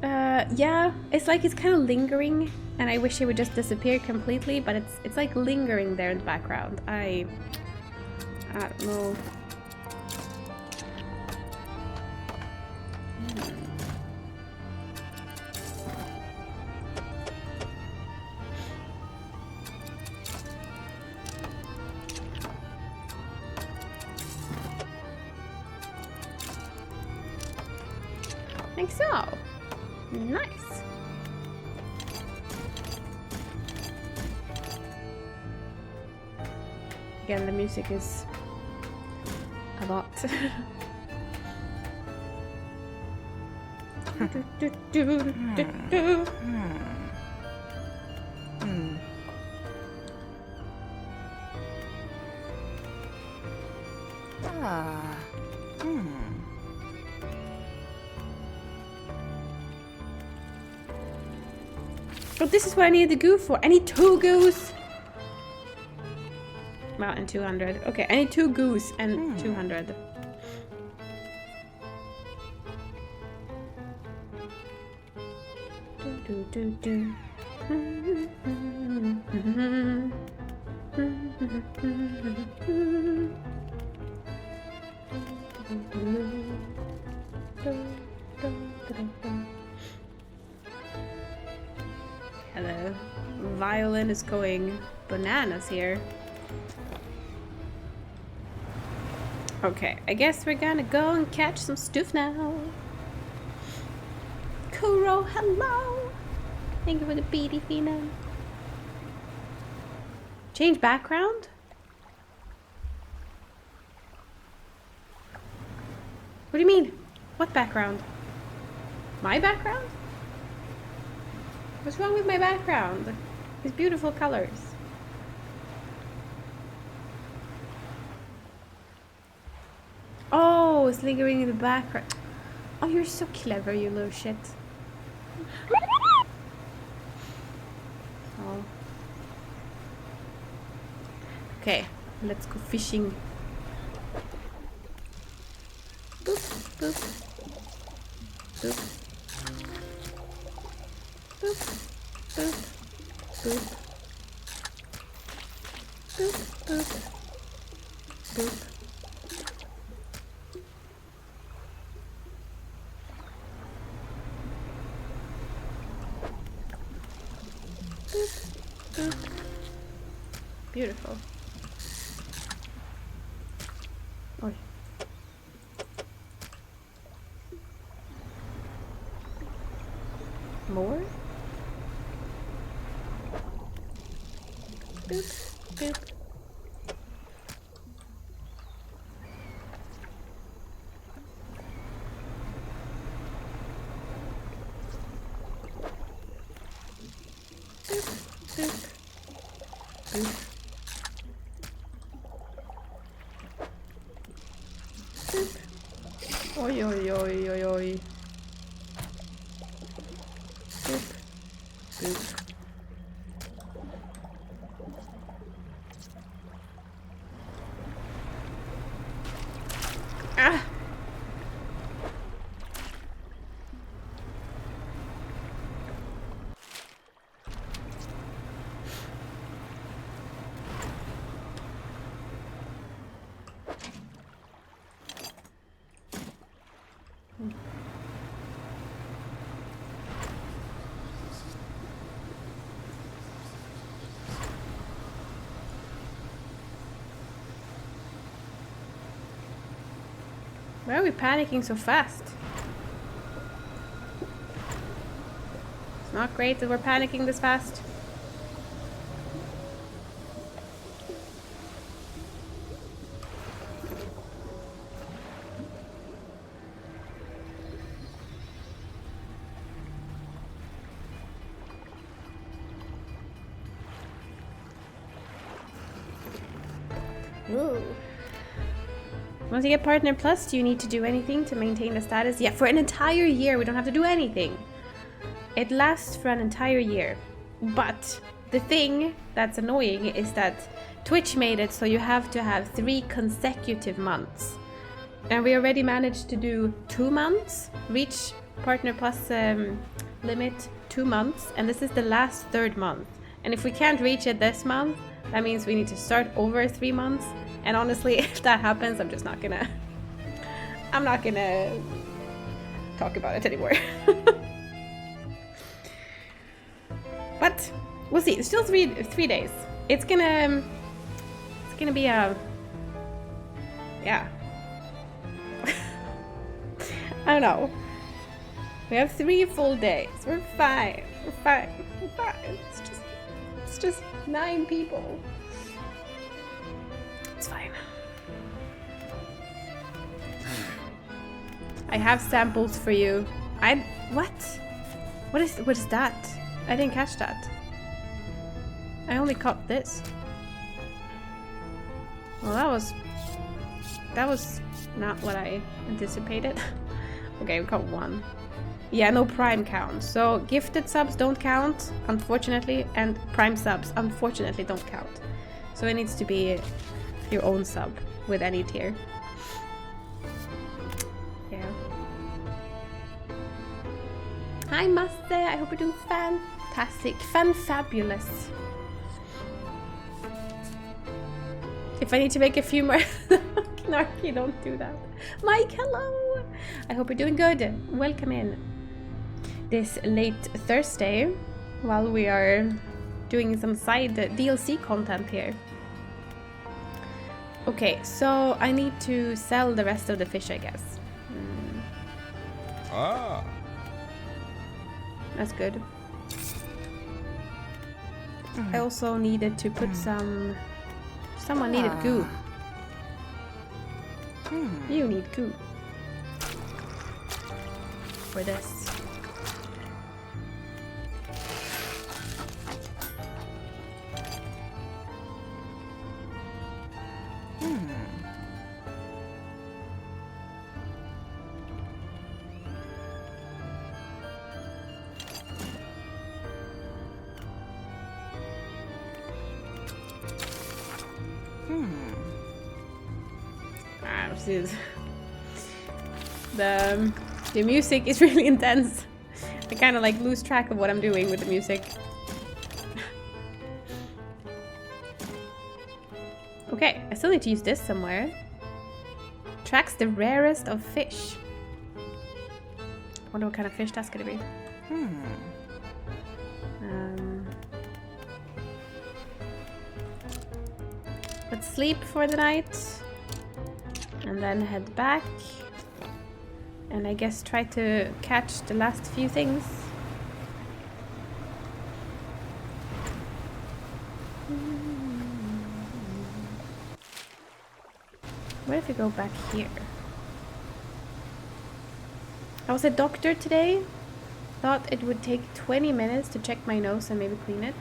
Yeah, it's like it's kind of lingering, and I wish it would just disappear completely, but it's like lingering there in the background. I don't know. Like so. Nice. Again, the music is a lot. But this is what I need the goo for. I need 2 goos. Well, and 200. Okay, I need 2 goos and 200. Hello. Violin is going bananas here. Okay, I guess we're gonna go and catch some stuff now. Kuro, hello! Thank you for the beady phenom. Change background? What do you mean? What background? My background? What's wrong with my background? These beautiful colors. Oh, it's lingering in the background. Oh, you're so clever, you little shit. Oh. Okay, let's go fishing. Boop, boop. Boop. Boop, boop, boop. Boop, boop. Boop. Beautiful. Oi. More? Boop, boop. Boop, boop, boop. Oi, oi, oi, oi, oi. Boop. Boop. Ah! Why are we panicking so fast? It's not great that we're panicking this fast. Ooh. Once you get Partner Plus, do you need to do anything to maintain the status? Yeah, for an entire year, we don't have to do anything. It lasts for an entire year. But the thing that's annoying is that Twitch made it so you have to have 3 consecutive months. And we already managed to do 2 months, reach Partner Plus limit 2 months, and this is the last 3rd month. And if we can't reach it this month, that means we need to start over 3 months. And honestly, if that happens, I'm not gonna talk about it anymore. But we'll see. It's still three days. It's gonna be a, yeah. I don't know. We have 3 full days. We're fine. We're fine. We're fine. It's just 9 people. It's fine. I have samples for you. What? What is that? I didn't catch that. I only caught this. Well, that was not what I anticipated. Okay, we caught 1. Yeah, no prime count. So gifted subs don't count, unfortunately, and prime subs, unfortunately, don't count. So it needs to be your own sub with any tier. Yeah. Hi, Master. I hope you're doing fantastic, fabulous. If I need to make a few more, Narky, don't do that. Mike, hello. I hope you're doing good. Welcome in this late Thursday while we are doing some side DLC content here. Okay, so I need to sell the rest of the fish, I guess. Ah. That's good. I also needed to put someone needed goo. You need goo. For this. The music is really intense. I kind of like lose track of what I'm doing with the music. Okay, I still need to use this somewhere. Tracks the rarest of fish. I wonder what kind of fish that's gonna be. Let's sleep for the night. And then head back. And I guess try to catch the last few things. What if we go back here? I was a doctor today. Thought it would take 20 minutes to check my nose and maybe clean it.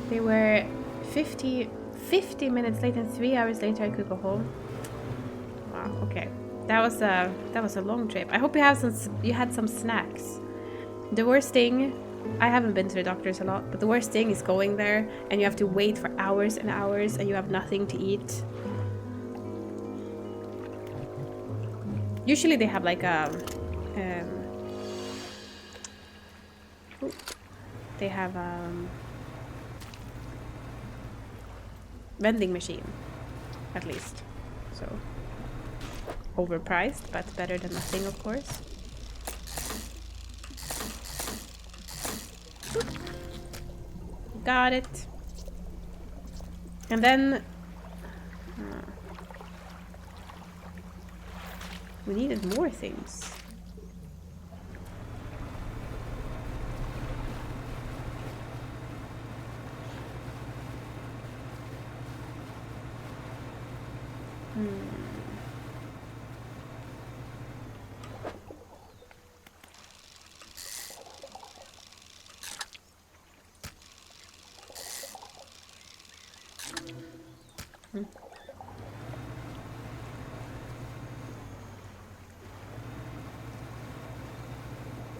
They were 50 minutes late, and 3 hours later I could go home. Wow, okay. That was a long trip. I hope you had some snacks. The worst thing, I haven't been to the doctors a lot, but the worst thing is going there and you have to wait for hours and hours and you have nothing to eat. Usually they have like a they have vending machine, at least. So overpriced, but better than nothing, of course. Got it. And then we needed more things.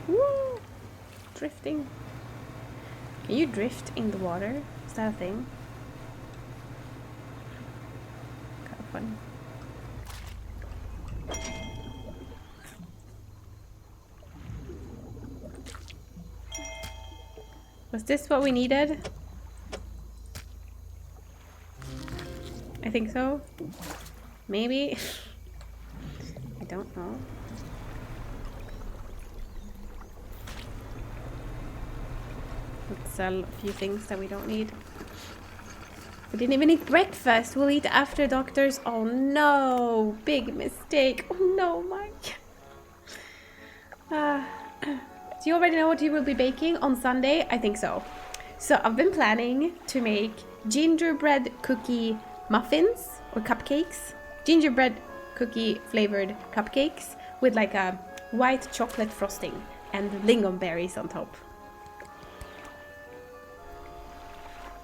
Woo! Drifting. Can you drift in the water? Is that a thing? Kind of funny. Was this what we needed? I think so. Maybe. I don't know. Let's sell a few things that we don't need. We didn't even eat breakfast. We'll eat after doctors. Oh no! Big mistake. Oh no, Mike. Do you already know what you will be baking on Sunday? I think so. So I've been planning to make gingerbread cookie muffins or cupcakes. Gingerbread cookie flavored cupcakes with like a white chocolate frosting and lingonberries on top.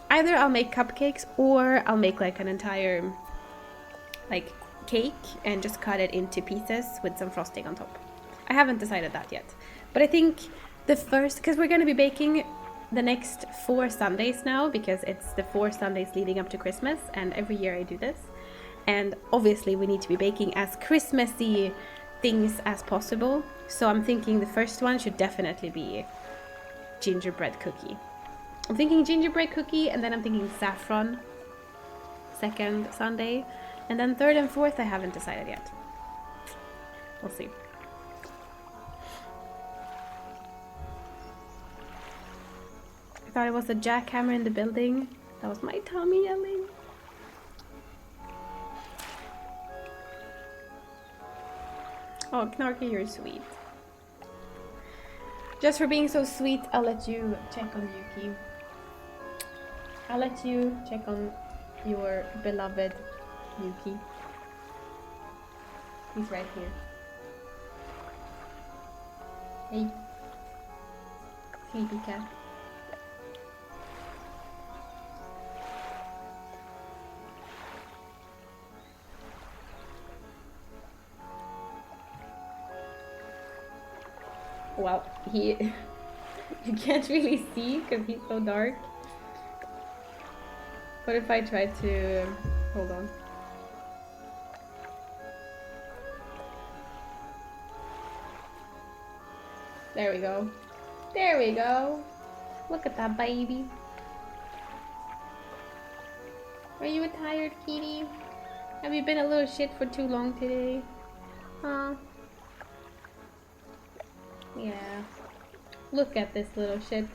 Either I'll make cupcakes or I'll make like an entire like cake and just cut it into pieces with some frosting on top. I haven't decided that yet. But I think the first, because we're going to be baking the next 4 Sundays now, because it's the 4 Sundays leading up to Christmas, and every year I do this. And obviously we need to be baking as Christmassy things as possible. So I'm thinking the first one should definitely be gingerbread cookie. I'm thinking gingerbread cookie, and then I'm thinking saffron second Sunday, and then third and fourth I haven't decided yet. We'll see. I thought it was a jackhammer in the building. That was my tummy yelling. Oh, Knarky, you're sweet. Just for being so sweet, I'll let you check on Yuki. I'll let you check on your beloved Yuki. He's right here. Hey. Sleepy cat. Well, you can't really see because he's so dark. What if I try to... hold on. There we go. There we go. Look at that baby. Are you a tired kitty? Have you been a little shit for too long today? Huh? Yeah. Look at this little shit.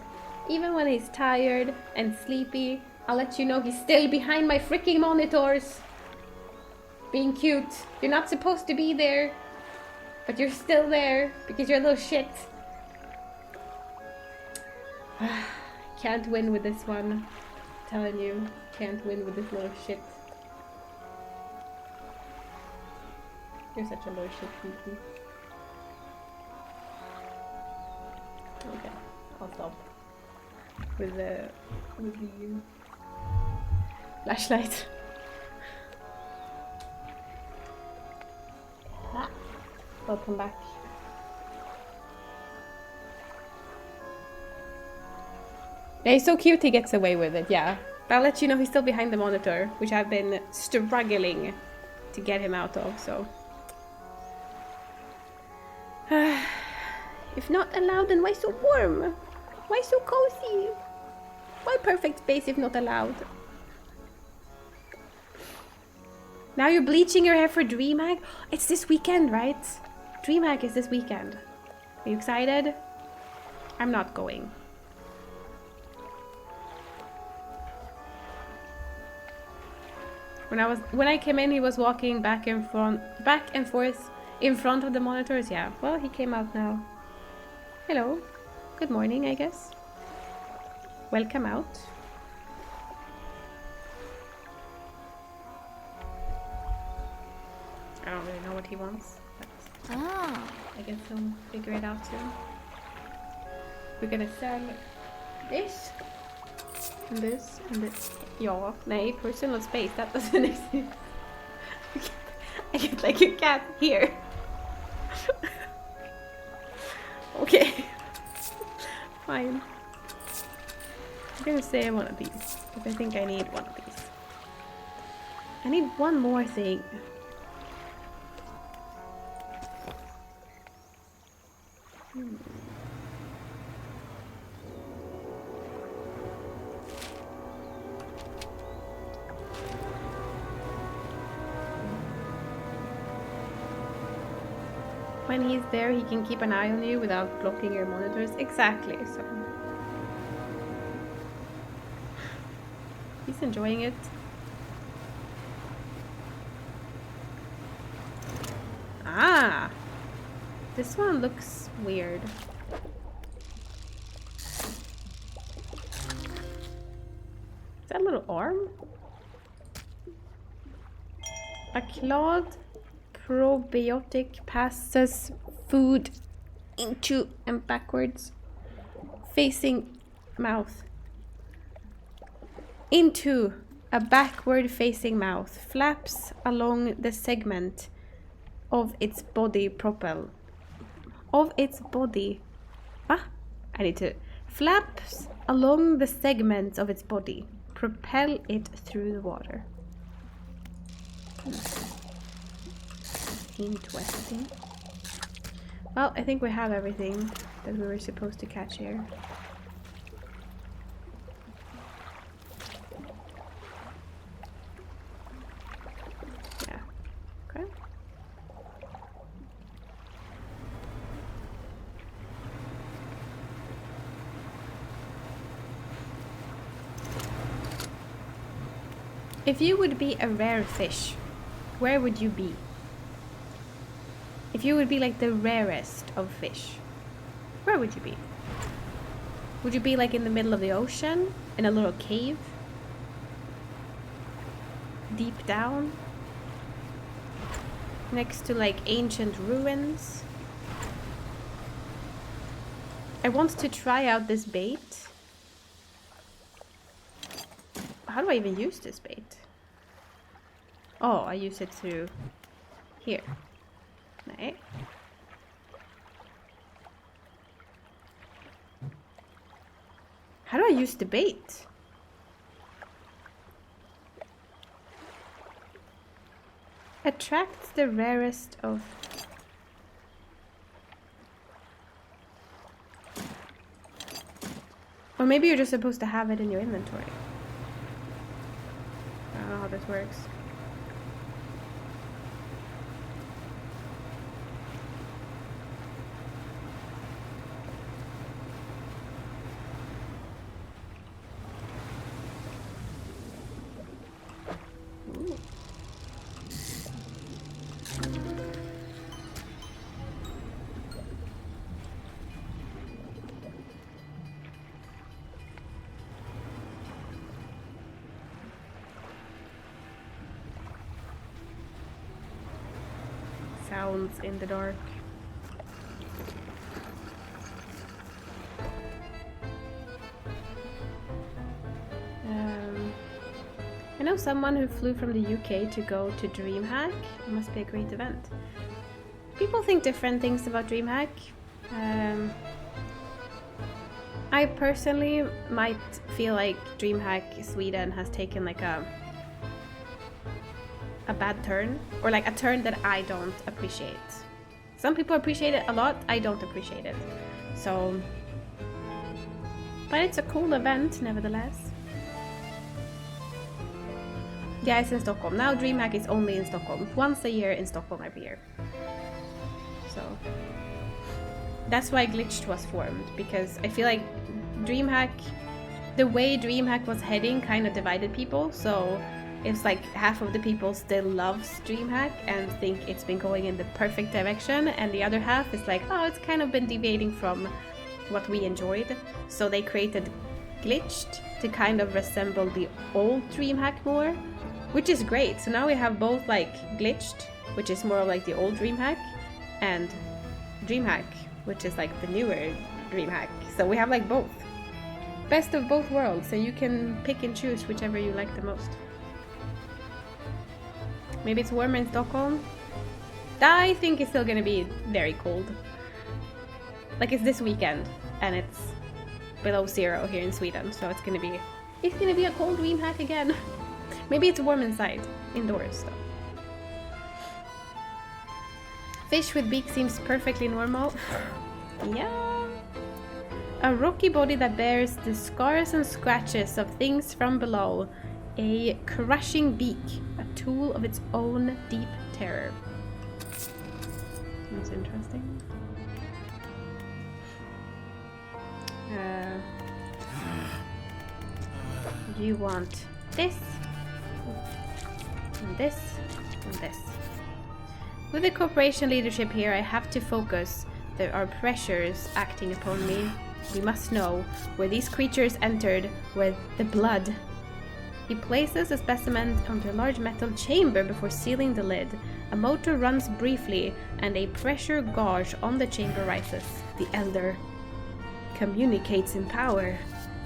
Even when he's tired and sleepy, I'll let you know he's still behind my freaking monitors. Being cute. You're not supposed to be there. But you're still there because you're a little shit. Can't win with this one. I'm telling you. Can't win with this little shit. You're such a little shit, Kiki. Okay, I'll stop with the flashlight. Welcome back. Yeah, he's so cute he gets away with it, yeah. But I'll let you know he's still behind the monitor, which I've been struggling to get him out of, so. If not allowed, then why so warm? Why so cozy? Why perfect space if not allowed? Now you're bleaching your hair for DreamHack? It's this weekend, right? DreamHack is this weekend. Are you excited? I'm not going. When I came in, he was walking back and forth in front of the monitors. Yeah, well, he came out now. Hello. Good morning, I guess. Welcome out. I don't really know what he wants, but I guess he'll figure it out soon. We're gonna sell this, and this, and this. Ja, nej, personal space, that doesn't exist. I get like a cat here. Okay. Fine. I'm gonna say one of these, because I think I need one of these. I need one more thing. When he's there, he can keep an eye on you without blocking your monitors. Exactly, so... He's enjoying it. Ah! This one looks weird. Is that a little arm? A clawed probiotic passes food into and backwards, facing mouth. Into a backward facing mouth, flaps along the segment of its body propel. Of its body. I need to. Flaps along the segments of its body. Propel it through the water. Interesting. Well, I think we have everything that we were supposed to catch here. Yeah. Okay. If you would be a rare fish, where would you be? If you would be like the rarest of fish, where would you be? Would you be like in the middle of the ocean? In a little cave? Deep down? Next to like ancient ruins? I want to try out this bait. How do I even use this bait? Oh, I use it through here. Nej. How do I use the bait? Attracts the rarest of... Or maybe you're just supposed to have it in your inventory. I don't know how this works. Sounds in the dark. I know someone who flew from the UK to go to DreamHack. It must be a great event. People think different things about DreamHack. I personally might feel like DreamHack Sweden has taken like a bad turn, or like a turn that I don't appreciate. Some people appreciate it a lot, I don't appreciate it. So, but it's a cool event nevertheless. Yeah, it's in Stockholm. Now DreamHack is only in Stockholm. Once a year in Stockholm every year. So, that's why Glitched was formed, because I feel like DreamHack, the way DreamHack was heading kind of divided people, so it's like half of the people still loves DreamHack and think it's been going in the perfect direction, and the other half is like, oh, it's kind of been deviating from what we enjoyed. So they created Glitched to kind of resemble the old DreamHack more, which is great. So now we have both like Glitched, which is more like the old DreamHack, and DreamHack, which is like the newer DreamHack. So we have like both. Best of both worlds, so you can pick and choose whichever you like the most. Maybe it's warmer in Stockholm. I think it's still gonna be very cold. Like it's this weekend and it's below 0 here in Sweden, so it's gonna be a cold DreamHack again. Maybe it's warm inside, indoors though. Fish with beak seems perfectly normal. Yeah. A rocky body that bears the scars and scratches of things from below. A crushing beak, a tool of its own deep terror. That's interesting. You want this, and this, and this. With the corporation leadership here, I have to focus. There are pressures acting upon me. We must know where these creatures entered with the blood. He places a specimen onto a large metal chamber before sealing the lid. A motor runs briefly, and a pressure gauge on the chamber rises. The Elder communicates in power.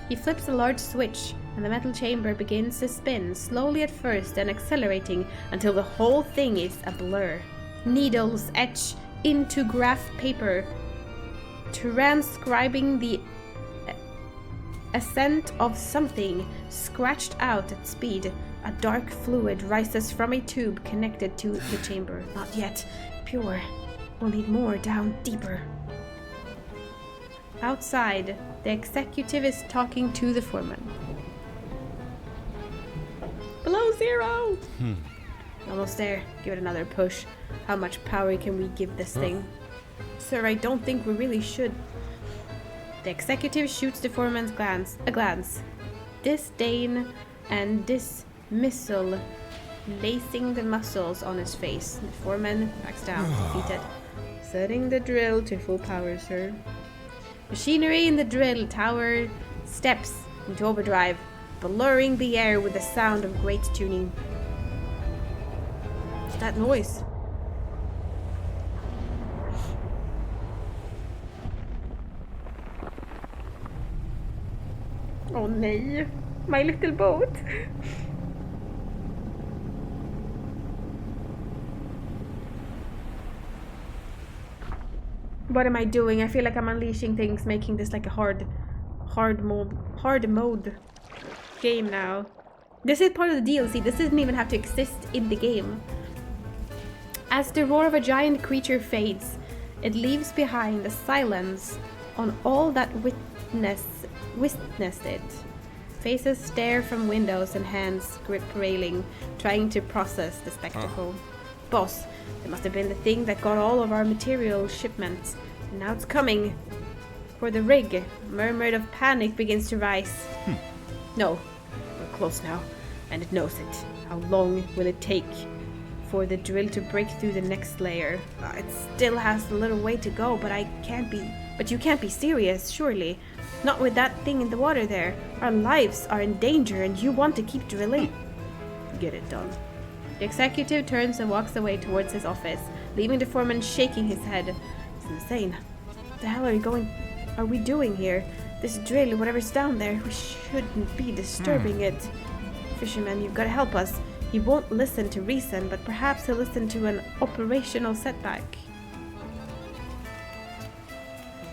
He flips a large switch, and the metal chamber begins to spin, slowly at first, then accelerating until the whole thing is a blur. Needles etch into graph paper, transcribing the ascent of something scratched out at speed. A dark fluid rises from a tube connected to the chamber. Not yet pure. We'll need more down deeper. Outside, the executive is talking to the foreman. Below zero! Almost there. Give it another push. How much power can we give this thing? Sir, I don't think we really should. The executive shoots the foreman's a glance. Disdain and dismissal lacing the muscles on his face. The foreman backs down, defeated. Setting the drill to full power, sir. Machinery in the drill tower steps into overdrive, blurring the air with the sound of great tuning. What's that noise? Oh nej, my little boat. What am I doing? I feel like I'm unleashing things, making this like a hard mode game now. This is part of the DLC. This doesn't even have to exist in the game. As the roar of a giant creature fades, it leaves behind a silence on all that witnessed it. Faces stare from windows and hands grip railing, trying to process the spectacle. Boss, it must have been the thing that got all of our material shipments. And now it's coming. For the rig, a murmur of panic begins to rise. No, we're close now, and it knows it. How long will it take for the drill to break through the next layer? It still has a little way to go, but you can't be serious, surely. Not with that thing in the water there. Our lives are in danger, and you want to keep drilling? Get it done. The executive turns and walks away towards his office, leaving the foreman shaking his head. It's insane. What the hell are we doing here? This drill, whatever's down there, we shouldn't be disturbing it. Fisherman, you've got to help us. He won't listen to reason, but perhaps he'll listen to an operational setback.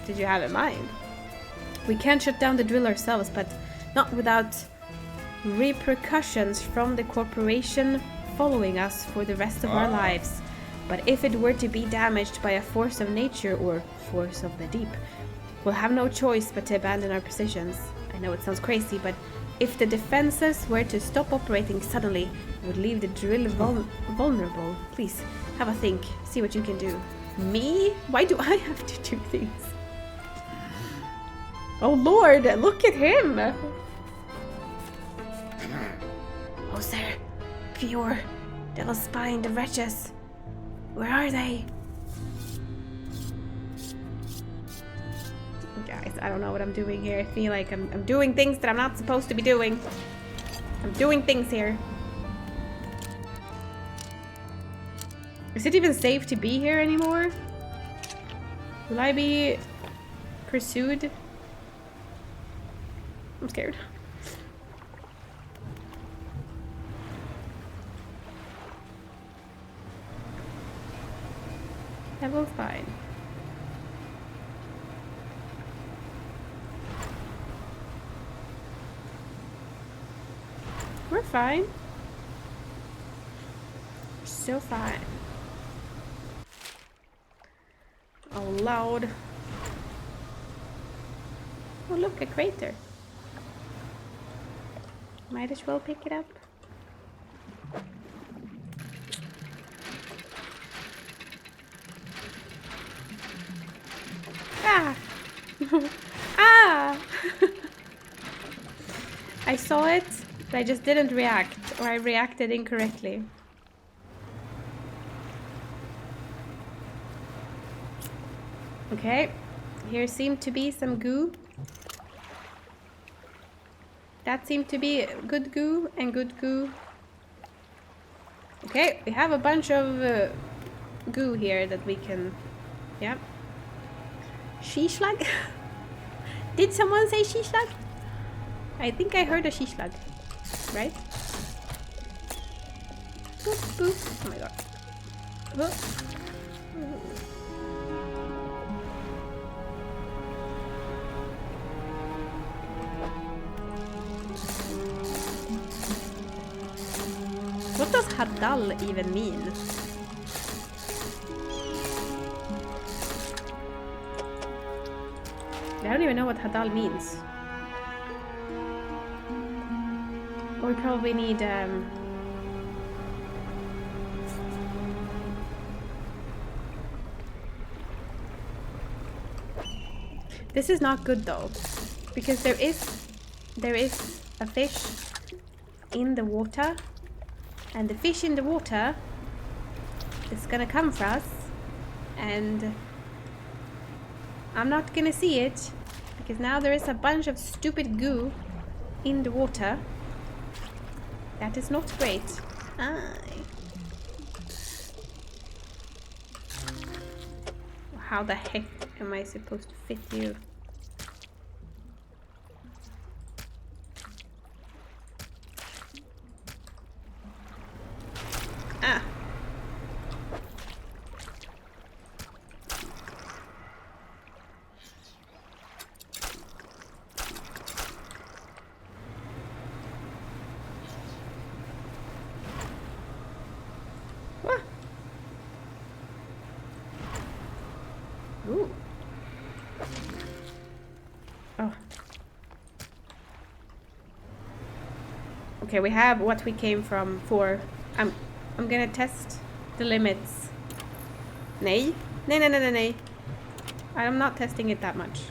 Did you have in mind? We can't shut down the drill ourselves, but not without repercussions from the corporation following us for the rest of our lives. But if it were to be damaged by a force of nature or force of the deep, we'll have no choice but to abandon our positions. I know it sounds crazy, but if the defenses were to stop operating suddenly, it would leave the drill vulnerable. Please, have a think. See what you can do. Me? Why do I have to do things? Oh Lord, look at him! Oh sir, pure devil-spined wretches. Where are they? Guys, I don't know what I'm doing here. I feel like I'm doing things that I'm not supposed to be doing. I'm doing things here. Is it even safe to be here anymore? Will I be pursued? I'm scared. Level 5. We're fine. We're so fine. Oh, loud. Oh, look, a crater. Might as well pick it up. Ah! Ah! I saw it, but I just didn't react, or I reacted incorrectly. Okay, here seemed to be some goo. That seemed to be good goo and good goo. Okay, we have a bunch of goo here that we can... Yep. Sheeslag? Did someone say sheeslag? I think I heard a sheeslag. Right? Boop, boop. Oh my god. Oh. What does Hadal even mean? I don't even know what Hadal means. We probably need This is not good though, because there is a fish in the water, and the fish in the water is gonna come for us, and I'm not gonna see it because now there is a bunch of stupid goo in the water. That is not great. How the heck am I supposed to fit you? Ah. What? Ooh. Oh. Okay, we have what we came from for. I'm gonna test the limits. Nay. Nay. I'm not testing it that much.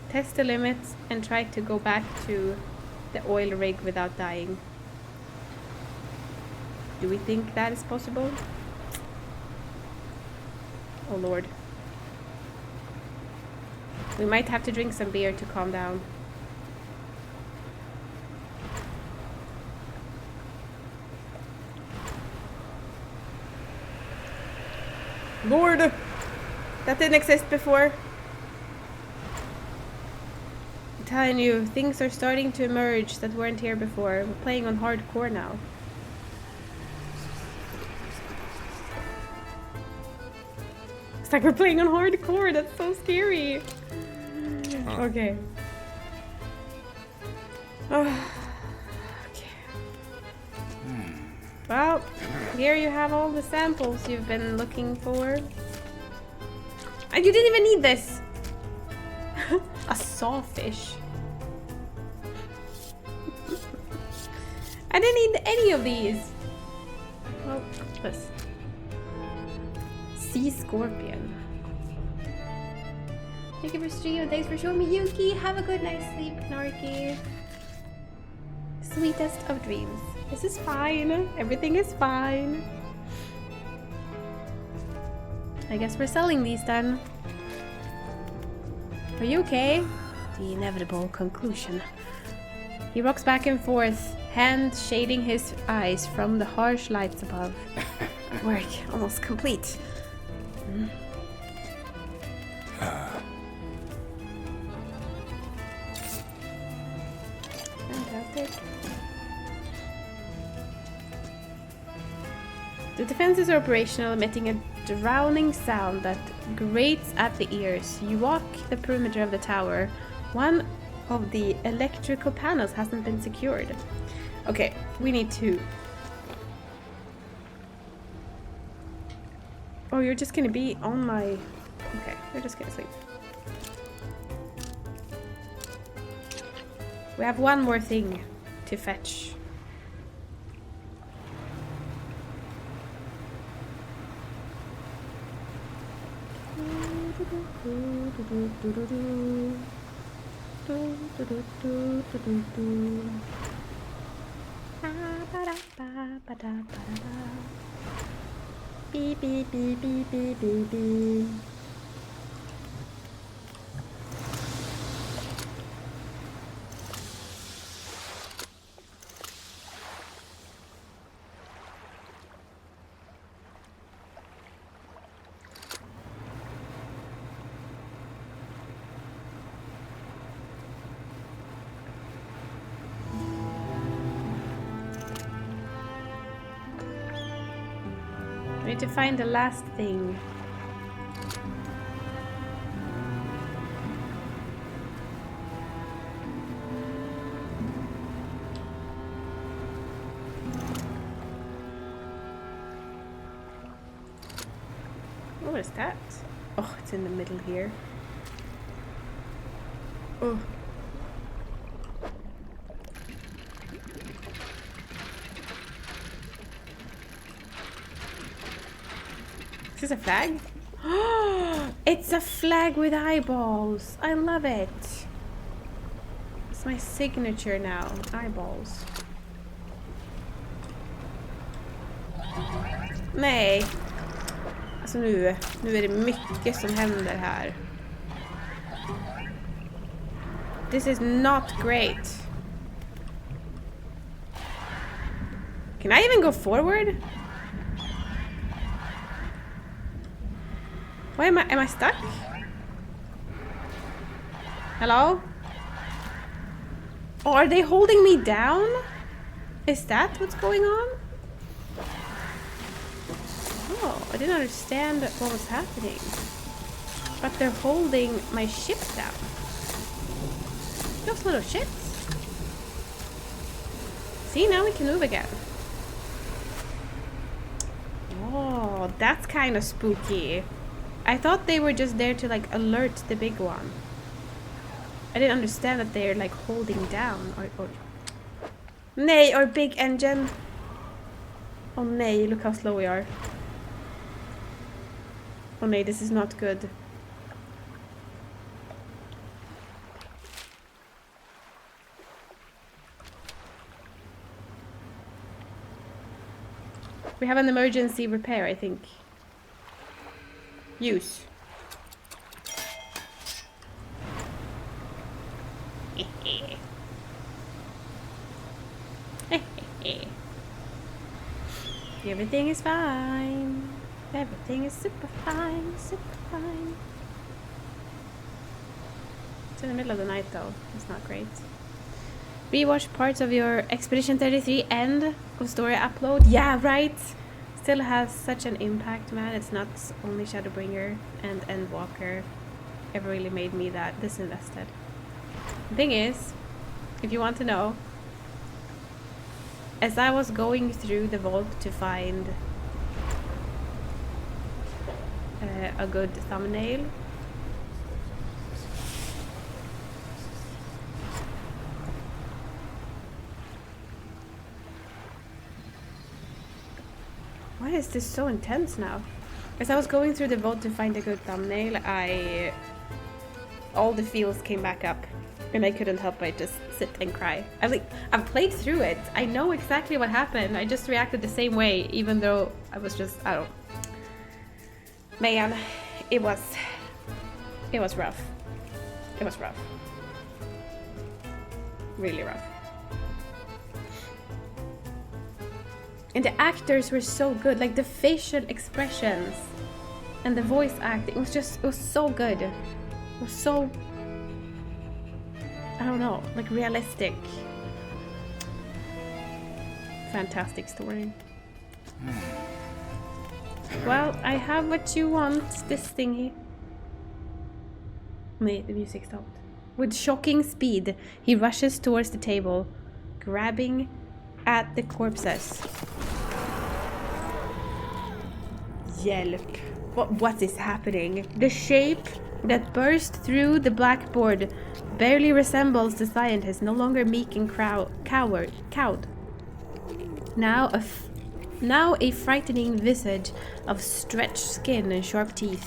Test the limits and try to go back to the oil rig without dying. Do we think that is possible? Oh lord. We might have to drink some beer to calm down. Lord! That didn't exist before. I'm telling you, things are starting to emerge that weren't here before. We're playing on hardcore now. It's like we're playing on hardcore. That's so scary. Okay. Oh. Okay. Well, here you have all the samples you've been looking for. And you didn't even need this. A sawfish. I didn't need any of these. Well, this. Sea scorpion. Thank you for streaming. Thanks for showing me Yuki. Have a good night's sleep, Narky. Sweetest of dreams. This is fine. Everything is fine. I guess we're selling these then. Are you okay? The inevitable conclusion. He rocks back and forth, hand shading his eyes from the harsh lights above. Work almost complete. Fantastic. The defenses are operational, emitting a drowning sound that grates at the ears. You walk the perimeter of the tower. One of the electrical panels hasn't been secured. Okay, we need to... Oh, you're just gonna be on my... Okay, you're just gonna sleep. We have one more thing to fetch. Beep, beep, beep, beep, beep, beep, beep. We need to find the last thing. Oh, what is that? Oh, it's in the middle here. Oh. Is this a flag? It's a flag with eyeballs. I love it. It's my signature now. Eyeballs. Nej. Alltså nu är det mycket som händer här. This is not great. Can I even go forward? Why am I stuck? Hello? Oh, are they holding me down? Is that what's going on? Oh, I didn't understand what was happening. But they're holding my ship down. Those little ships. See, now we can move again. Oh, that's kind of spooky. I thought they were just there to like alert the big one. I didn't understand that they're like holding down or nej, or big engine. Oh nej, look how slow we are. Oh nej, this is not good. We have an emergency repair, I think. Use. Everything is fine. Everything is super fine, super fine. It's in the middle of the night though. It's not great. Rewatch parts of your Expedition 33 end of story upload. Yeah, right. Still has such an impact, man. It's not only Shadowbringer and Endwalker ever really made me that disinvested. The thing is, if you want to know, as I was going through the vault to find a good thumbnail, why is this so intense now? As I was going through the vault to find a good thumbnail, all the feels came back up, and I couldn't help but just sit and cry. I've played through it. I know exactly what happened. I just reacted the same way, even though I was just, I don't know. Man, it was rough. It was rough. Really rough. And the actors were so good, like the facial expressions and the voice acting, it was so good. It was so, I don't know, like realistic. Fantastic story. Well, I have what you want, this thingy. Nee, the music stopped. With shocking speed, he rushes towards the table, grabbing at the corpses. Hjälp. What is happening? The shape that burst through the blackboard barely resembles the scientist, no longer meek and cowed. Now a frightening visage of stretched skin and sharp teeth.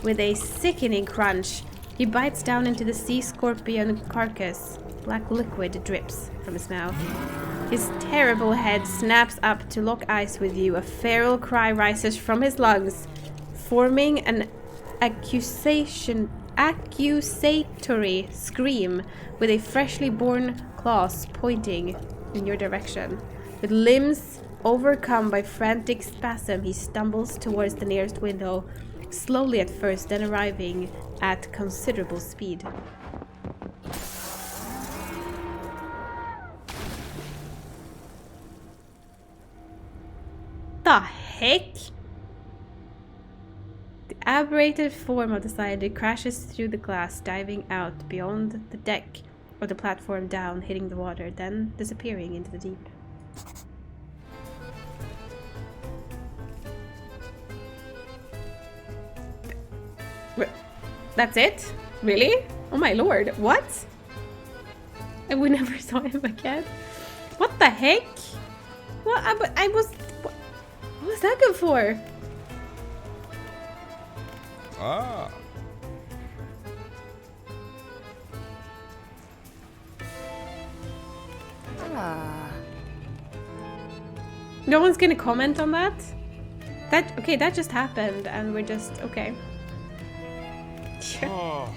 With a sickening crunch, he bites down into the sea scorpion carcass. Black liquid drips from his mouth. His terrible head snaps up to lock eyes with you. A feral cry rises from his lungs, forming an accusatory scream with a freshly born claws pointing in your direction. With limbs overcome by frantic spasm, he stumbles towards the nearest window, slowly at first, then arriving at considerable speed. The heck? The aberrated form of the scientist crashes through the glass, diving out beyond the deck of the platform down, hitting the water, then disappearing into the deep. That's it? Really? Oh my lord, what? And we never saw him again? What the heck? What was that good for? Ah. No one's gonna comment on that? Okay, that just happened and we're just okay. Oh.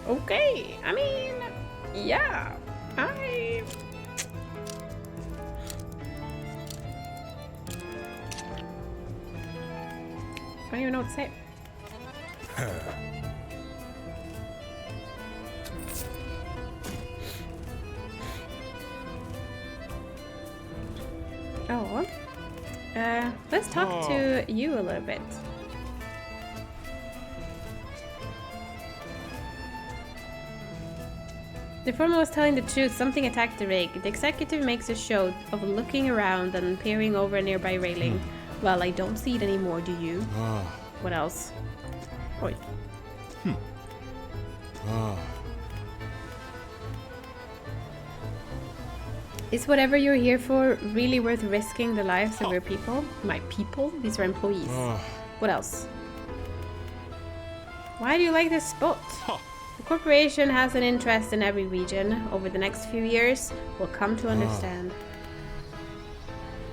Okay, I mean, yeah, I don't even know what to say. Oh, let's talk to you a little bit. The foreman was telling the truth. Something attacked the rig. The executive makes a show of looking around and peering over a nearby railing. Well, I don't see it anymore, do you? What else? Oi. Is whatever you're here for really worth risking the lives of your people? My people? These are employees. What else? Why do you like this spot? The corporation has an interest in every region. Over the next few years, we'll come to understand.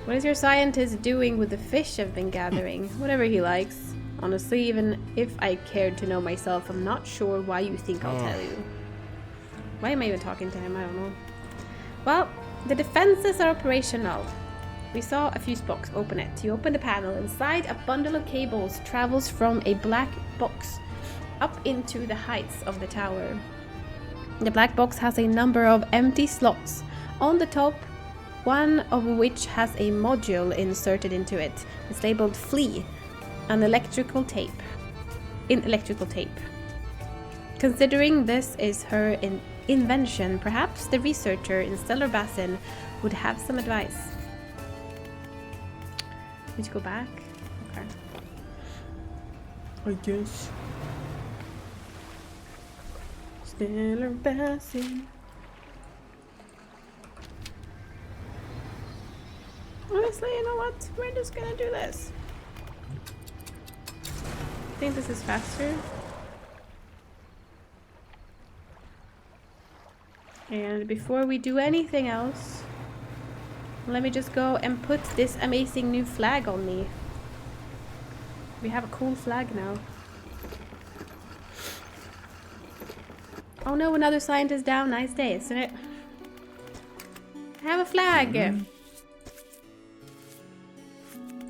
What is your scientist doing with the fish I've been gathering? Whatever he likes. Honestly, even if I cared to know myself, I'm not sure why you think I'll tell you. Why am I even talking to him? I don't know. Well, the defenses are operational. We saw a fuse box. Open it. You open the panel. Inside, a bundle of cables travels from a black box up into the heights of the tower. The black box has a number of empty slots on the top, one of which has a module inserted into it. It's labeled Flea, electrical tape. Considering this is her invention, perhaps the researcher in Stellar Basin would have some advice. Need to go back? Okay. I guess. Stellar Basin. Honestly, you know what? We're just gonna do this. I think this is faster. And before we do anything else, let me just go and put this amazing new flag on me. We have a cool flag now. Oh no, another scientist down. Nice day, isn't it? I have a flag.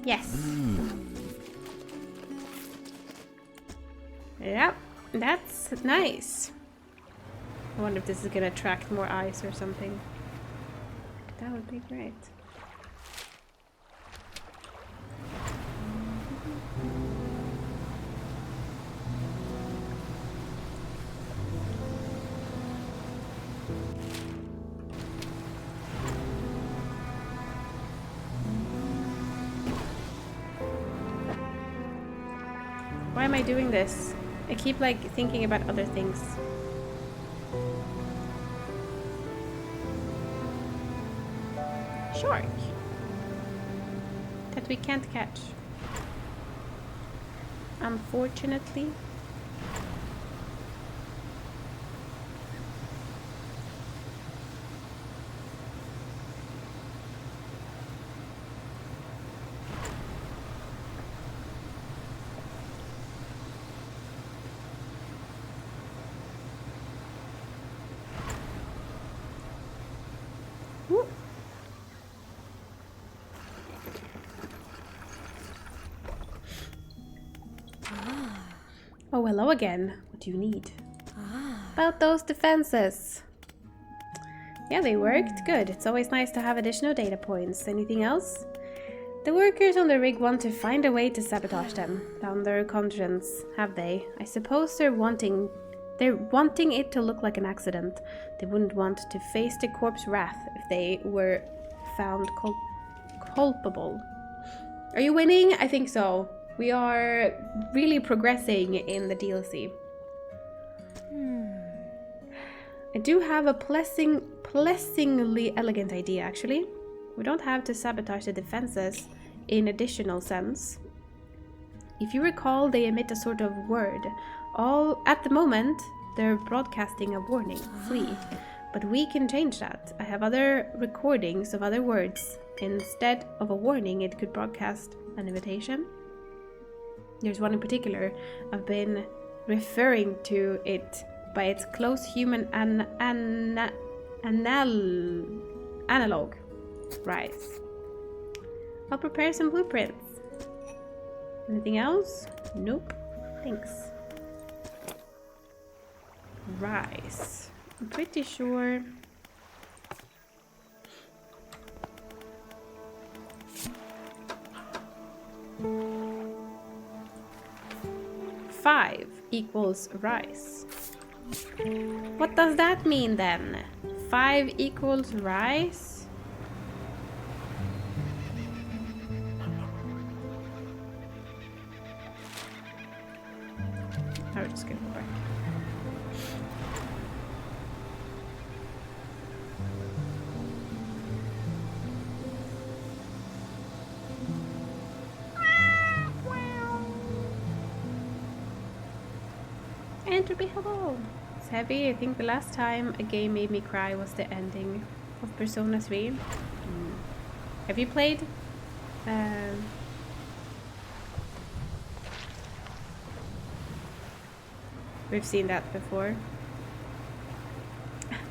Yes. Yep, that's nice. I wonder if this is gonna attract more eyes or something. That would be great. Why am I doing this? I keep like thinking about other things. Shark that we can't catch, unfortunately. Oh, hello again. What do you need? About those defenses. Yeah, they worked. Good. It's always nice to have additional data points. Anything else? The workers on the rig want to find a way to sabotage them. Down their conscience, have they? I suppose they're wanting it to look like an accident. They wouldn't want to face the corpse wrath if they were found culpable. Are you winning? I think so. We are really progressing in the DLC. I do have a pleasingly elegant idea, actually. We don't have to sabotage the defenses in additional sense. If you recall, they emit a sort of word. At the moment, they're broadcasting a warning, flee. But we can change that. I have other recordings of other words. Instead of a warning, it could broadcast an invitation. There's one in particular. I've been referring to it by its close human analog. Right. I'll prepare some blueprints. Anything else? Nope. Thanks. Rice. I'm pretty sure. Five equals rice. What does that mean then? 5 equals rice? I'll just go for it. Entropy, hello! It's heavy. I think the last time a game made me cry was the ending of Persona 3. Have you played? We've seen that before.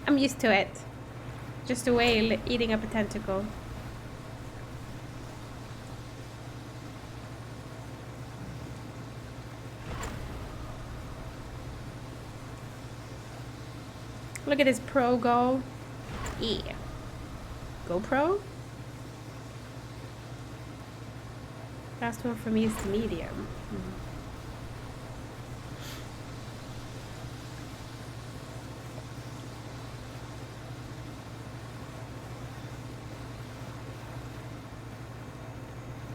I'm used to it. Just a whale eating up a tentacle. Look at this pro go. Yeah. GoPro? Last one for me is the medium.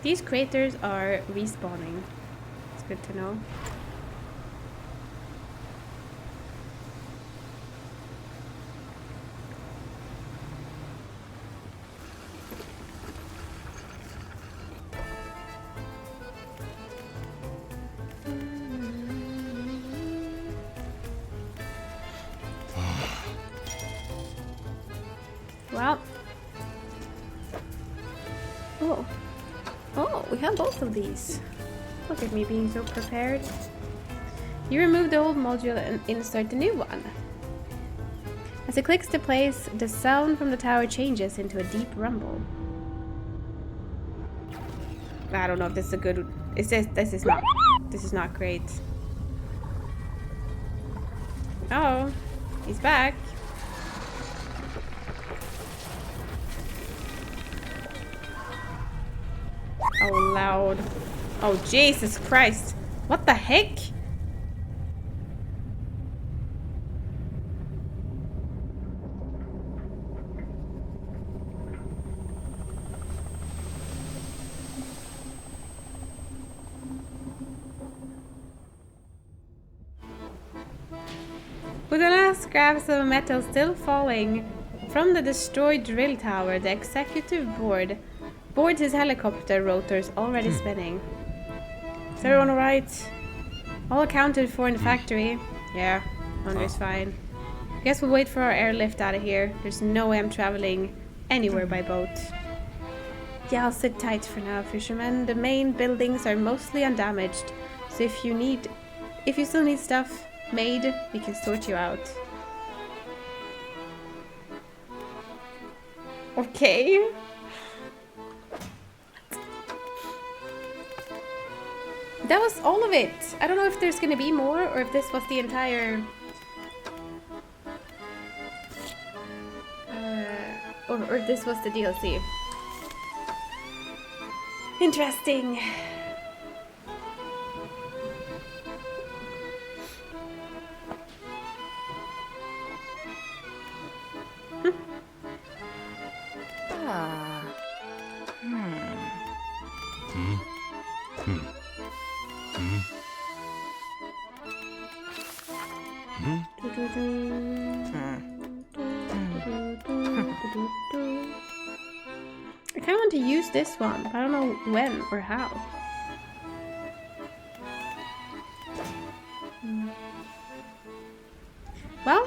These craters are respawning. It's good to know. Well. Oh, we have both of these. Look at me being so prepared. You remove the old module and insert the new one. As it clicks to place, the sound from the tower changes into a deep rumble. I don't know if this is a good... This is not great. Oh, he's back. Oh, loud. Oh, Jesus Christ. What the heck? With the last scraps of metal still falling from the destroyed drill tower, the executive boards his helicopter rotors already spinning. Is everyone alright? All accounted for in the factory. Yeah, Hunter's fine. Guess we'll wait for our airlift out of here. There's no way I'm traveling anywhere by boat. Yeah, I'll sit tight for now, fisherman. The main buildings are mostly undamaged, so if you still need stuff made, we can sort you out. Okay. That was all of it. I don't know if there's gonna be more or if this was the entire... or if this was the DLC. Interesting. I kind of want to use this one, but I don't know when or how. Well,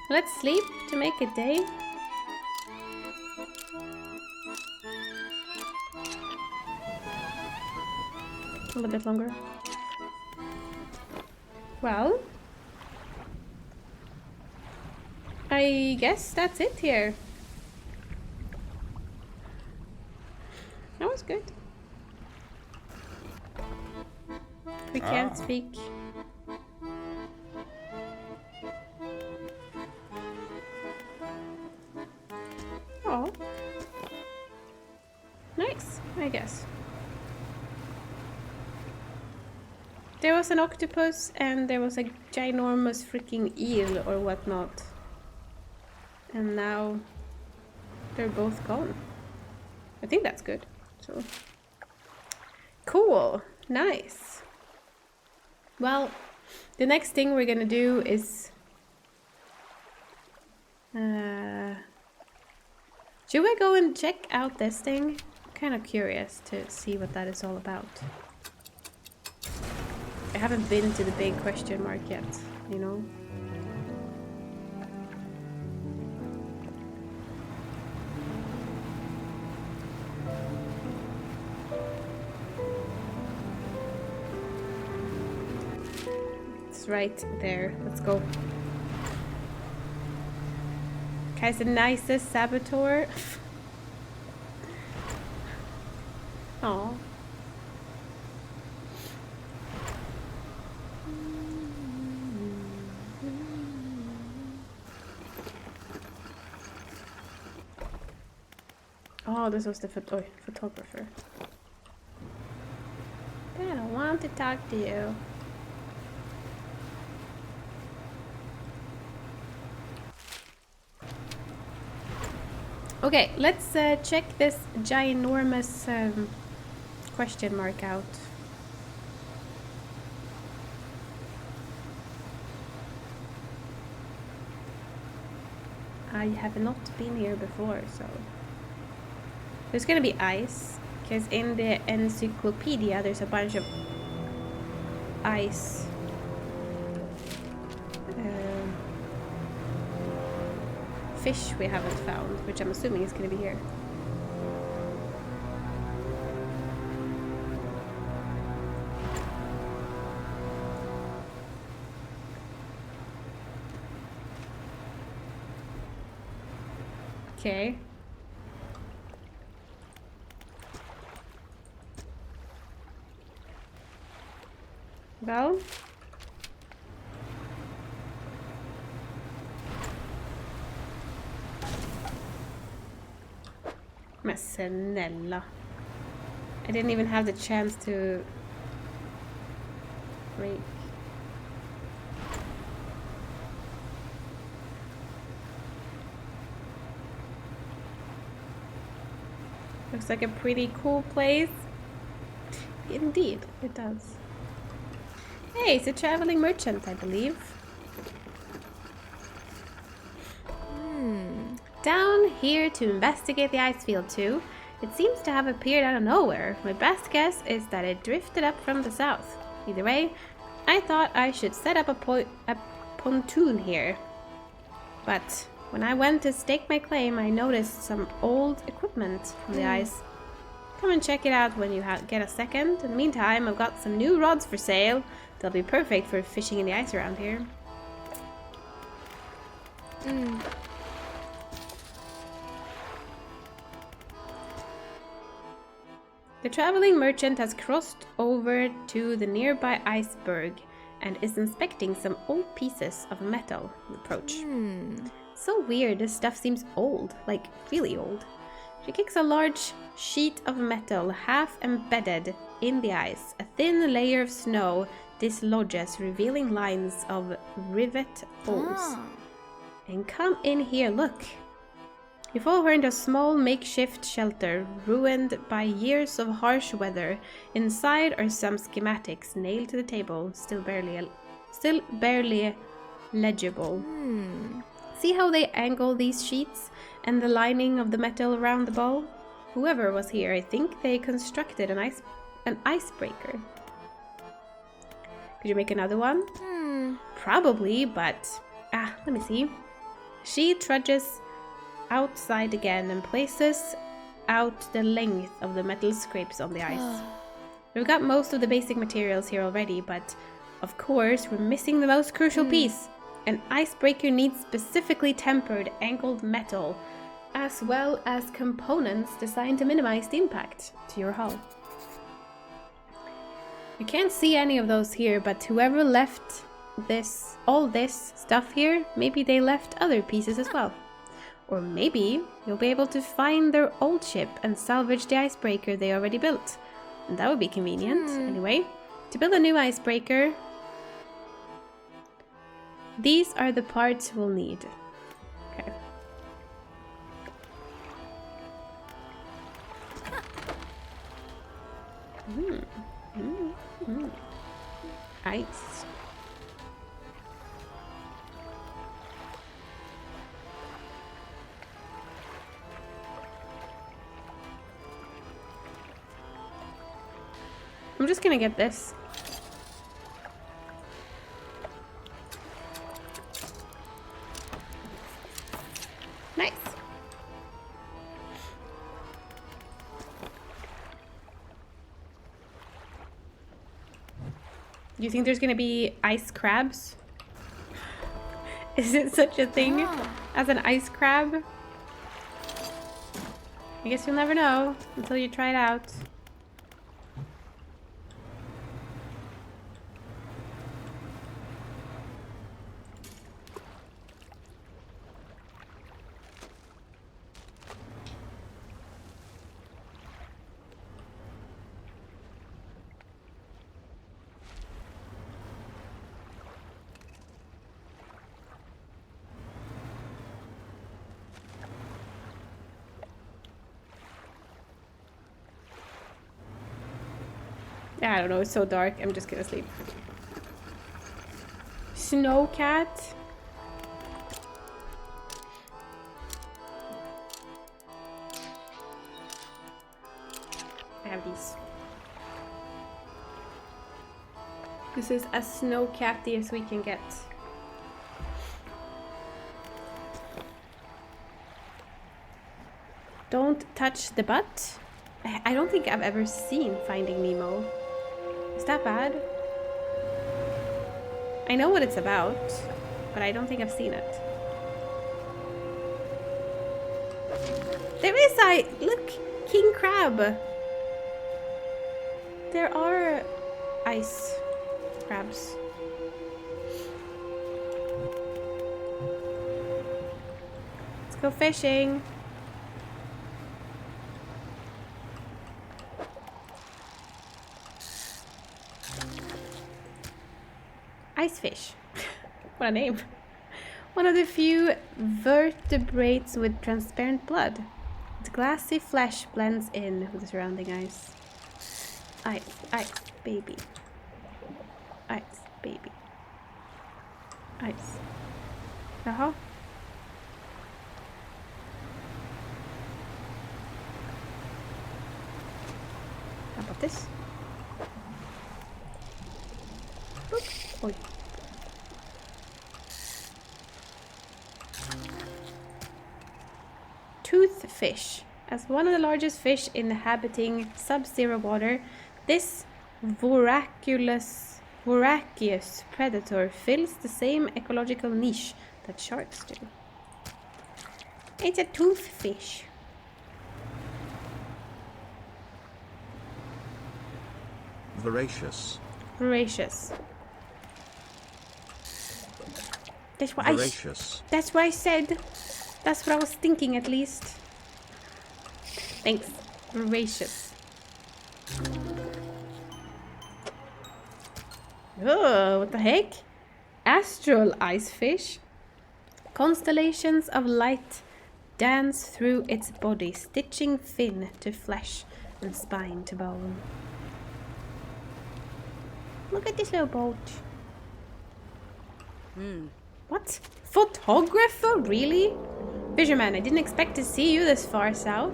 let's sleep to make a day. A little bit longer. Well, I guess that's it here. That was good. We can't speak. Oh, nice, I guess. There was an octopus and there was a ginormous freaking eel or whatnot. And now they're both gone. I think that's good. So cool, nice. Well, the next thing we're gonna do is should we go and check out this thing? I'm kind of curious to see what that is all about. I haven't been to the big question mark yet, you know? It's right there. Let's go. Guy's the nicest saboteur. Aww. Oh, this was the photographer. I don't want to talk to you. Okay, let's check this ginormous question mark out. I have not been here before, so... There's gonna be ice, because in the encyclopedia there's a bunch of ice. Fish we haven't found, which I'm assuming is gonna be here. Okay. Well. Men snälla. I didn't even have the chance to break. Looks like a pretty cool place. Indeed, it does. Hey, it's a traveling merchant, I believe. Down here to investigate the ice field too. It seems to have appeared out of nowhere. My best guess is that it drifted up from the south. Either way, I thought I should set up a pontoon here. But when I went to stake my claim, I noticed some old equipment on the ice. Come and check it out when you get a second. In the meantime, I've got some new rods for sale. They'll be perfect for fishing in the ice around here. The traveling merchant has crossed over to the nearby iceberg and is inspecting some old pieces of metal. Approach. So weird, this stuff seems old, like really old. She kicks a large sheet of metal half embedded in the ice. A thin layer of snow dislodges, revealing lines of rivet holes. And come in here, look. You follow her into a small makeshift shelter, ruined by years of harsh weather. Inside are some schematics nailed to the table, still barely legible. See how they angle these sheets and the lining of the metal around the bow? Whoever was here, I think they constructed an icebreaker. Could you make another one? Probably, but let me see. She trudges outside again and places out the length of the metal scrapes on the ice. We've got most of the basic materials here already, but of course we're missing the most crucial piece. An icebreaker needs specifically tempered angled metal, as well as components designed to minimize the impact to your hull. You can't see any of those here, but whoever left all this stuff here, maybe they left other pieces as well. Or maybe you'll be able to find their old ship and salvage the icebreaker they already built. And that would be convenient. Anyway, to build a new icebreaker, these are the parts we'll need. Okay. Ice. I'm just gonna get this. Nice. Do you think there's gonna be ice crabs? Is it such a thing as an ice crab? I guess you'll never know until you try it out. I don't know, it's so dark. I'm just gonna sleep. Snow cat. I have these. This is as snow catty as we can get. Don't touch the butt. I don't think I've ever seen Finding Nemo. Is that bad? I know what it's about, but I don't think I've seen it. There is look, king crab. There are ice crabs. Let's go fishing. Ice fish. What a name. One of the few vertebrates with transparent blood. Its glassy flesh blends in with the surrounding ice. Ice, ice, baby. Ice, baby. Ice. Jaha. How about this? Boop. Oi. Toothfish. As one of the largest fish inhabiting sub-zero water, this voracious predator fills the same ecological niche that sharks do. It's a toothfish. Voracious. Voracious. That's what Voracious. that's what I said. That's what I was thinking, at least. Thanks. Voracious. Oh, what the heck? Astral ice fish. Constellations of light dance through its body, stitching fin to flesh and spine to bone. Look at this little boat. What? Photographer? Really? Fisherman, I didn't expect to see you this far south.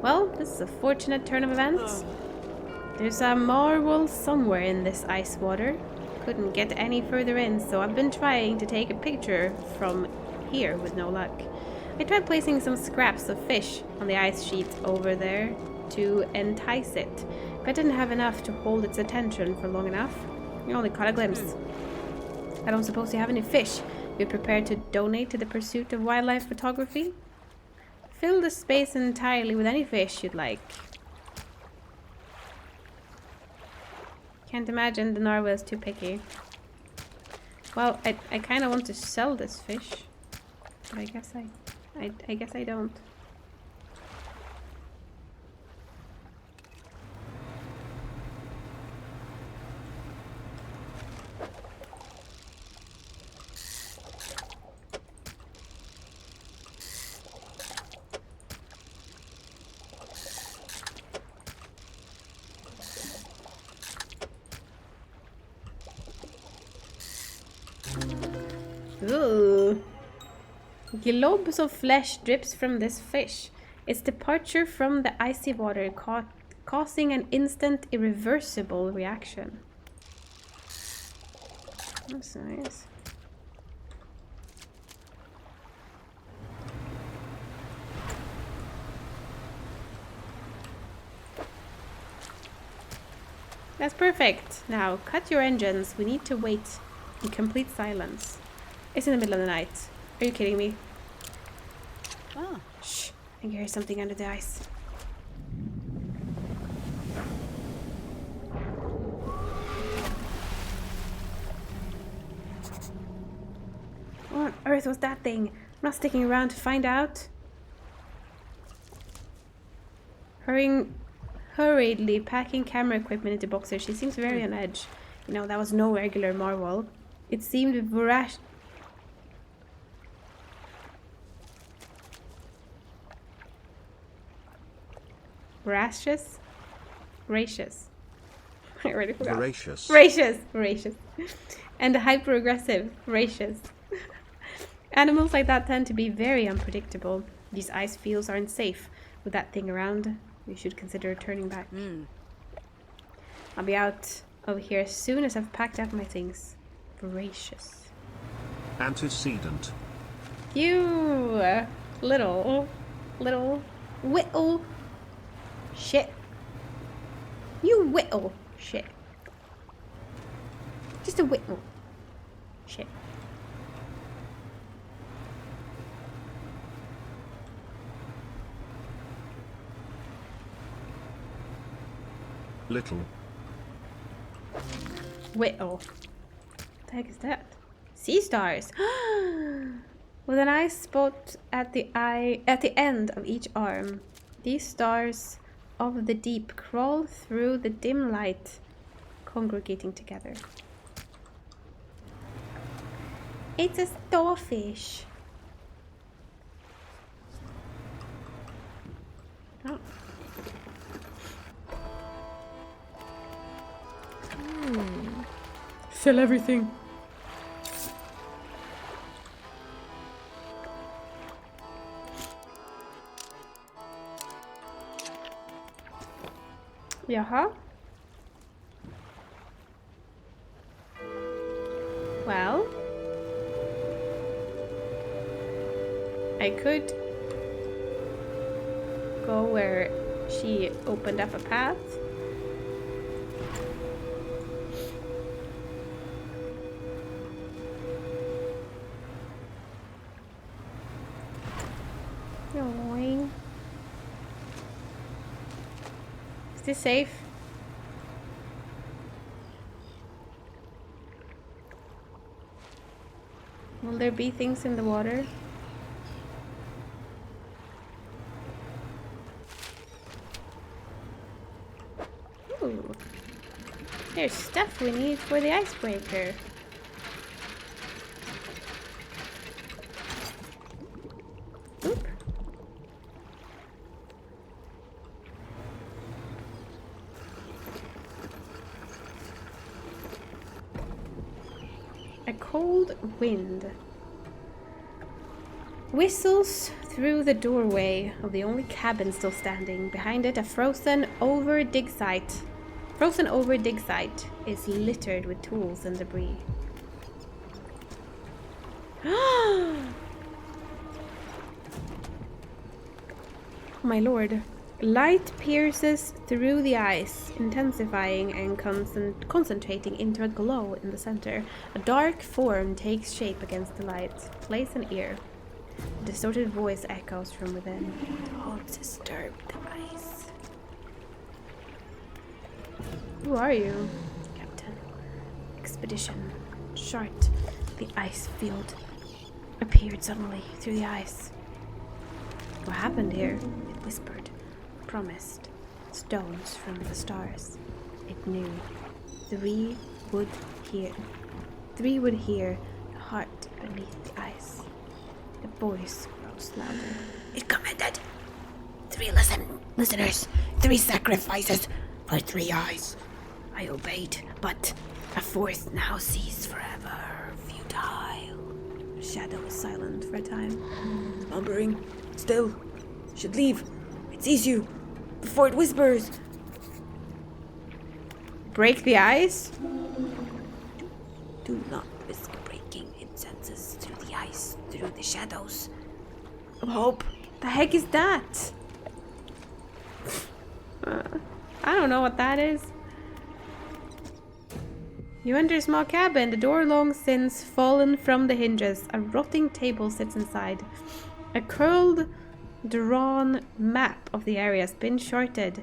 Well, this is a fortunate turn of events. There's a marvel somewhere in this ice water. Couldn't get any further in, so I've been trying to take a picture from here with no luck. I tried placing some scraps of fish on the ice sheet over there to entice it, but I didn't have enough to hold its attention for long enough. I only caught a glimpse. I don't suppose you have any fish you're prepared to donate to the pursuit of wildlife photography? Fill the space entirely with any fish you'd like. Can't imagine the narwhal's too picky. Well, I kind of want to sell this fish, but I guess I don't. Ooh. Globes of flesh drips from this fish. Its departure from the icy water causing an instant irreversible reaction. That's nice. That's perfect. Now, cut your engines. We need to wait in complete silence. It's in the middle of the night. Are you kidding me? Ah. Shh. I can hear something under the ice. What on earth was that thing? I'm not sticking around to find out. Hurriedly packing camera equipment into boxes, she seems very on edge. You know, that was no regular marvel. It seemed voracious. Gracious. I already forgot. Voracious. And hyper-aggressive. Voracious. Animals like that tend to be very unpredictable. These ice fields aren't safe with that thing around. We should consider turning back. I'll be out of here as soon as I've packed up my things. Voracious. Antecedent. You little whittle shit. You whittle shit. Just a whittle shit. Little. Whittle. What the heck is that? Sea stars. With an eye spot at the end of each arm. These stars of the deep crawl through the dim light, congregating together. It's a starfish. Oh. Sell everything. Jaha. Well, I could go where she opened up a path. Annoying. Is this safe? Will there be things in the water? Ooh. There's stuff we need for the icebreaker. Oop. A cold wind whistles through the doorway of the only cabin still standing. Behind it, a frozen over dig site is littered with tools and debris. Oh my lord. Light pierces through the ice, intensifying and concentrating into a glow in the center. A dark form takes shape against the light. Place an ear. A distorted voice echoes from within. Don't disturb the ice. Who are you? Captain. Expedition. Short. The ice field appeared suddenly through the ice. What happened here? It whispered. Promised. Stones from the stars. It knew. Three would hear the heart beneath the ice. The voice grows louder. It commanded 3 listeners, 3 sacrifices for 3 eyes. I obeyed, but a 4th now sees forever. Futile. The shadow was silent for a time. Slumbering. Still. Should leave. It sees you. Before it whispers. Break the ice? Do not risk breaking. It senses through the ice, through the shadows. Of hope. The heck is that? I don't know what that is. You enter a small cabin, the door long since fallen from the hinges. A rotting table sits inside. A curled, drawn map of the area has been shorted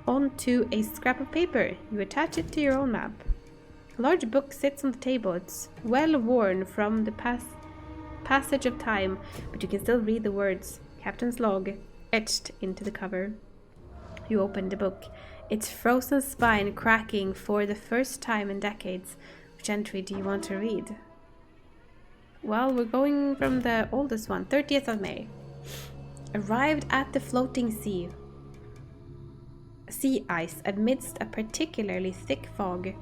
onto a scrap of paper. You attach it to your own map. A large book sits on the table. It's well worn from the passage of time, but you can still read the words Captain's Log etched into the cover. You open the book, its frozen spine cracking for the first time in decades. Which entry do you want to read? Well, we're going from the oldest one, 30th of May. Arrived at the floating sea ice amidst a particularly thick fog.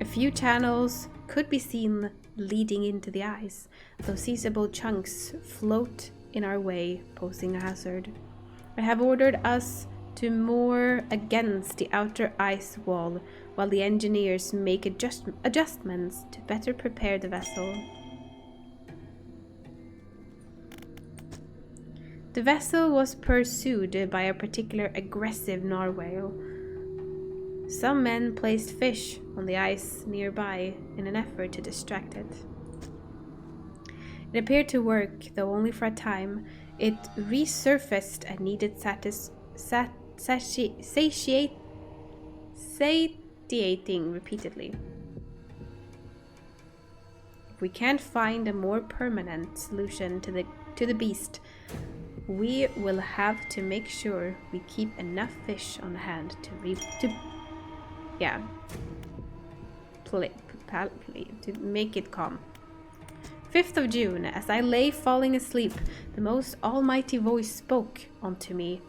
A few channels could be seen leading into the ice, though seizable chunks float in our way, posing a hazard. I have ordered us to moor against the outer ice wall while the engineers make adjustments to better prepare the vessel. The vessel was pursued by a particular aggressive narwhale. Some men placed fish on the ice nearby in an effort to distract it. It appeared to work, though only for a time. It resurfaced and needed satiating repeatedly. If we can't find a more permanent solution to the beast, we will have to make sure we keep enough fish on hand to make it calm. 5th of June, as I lay falling asleep, the most almighty voice spoke unto me.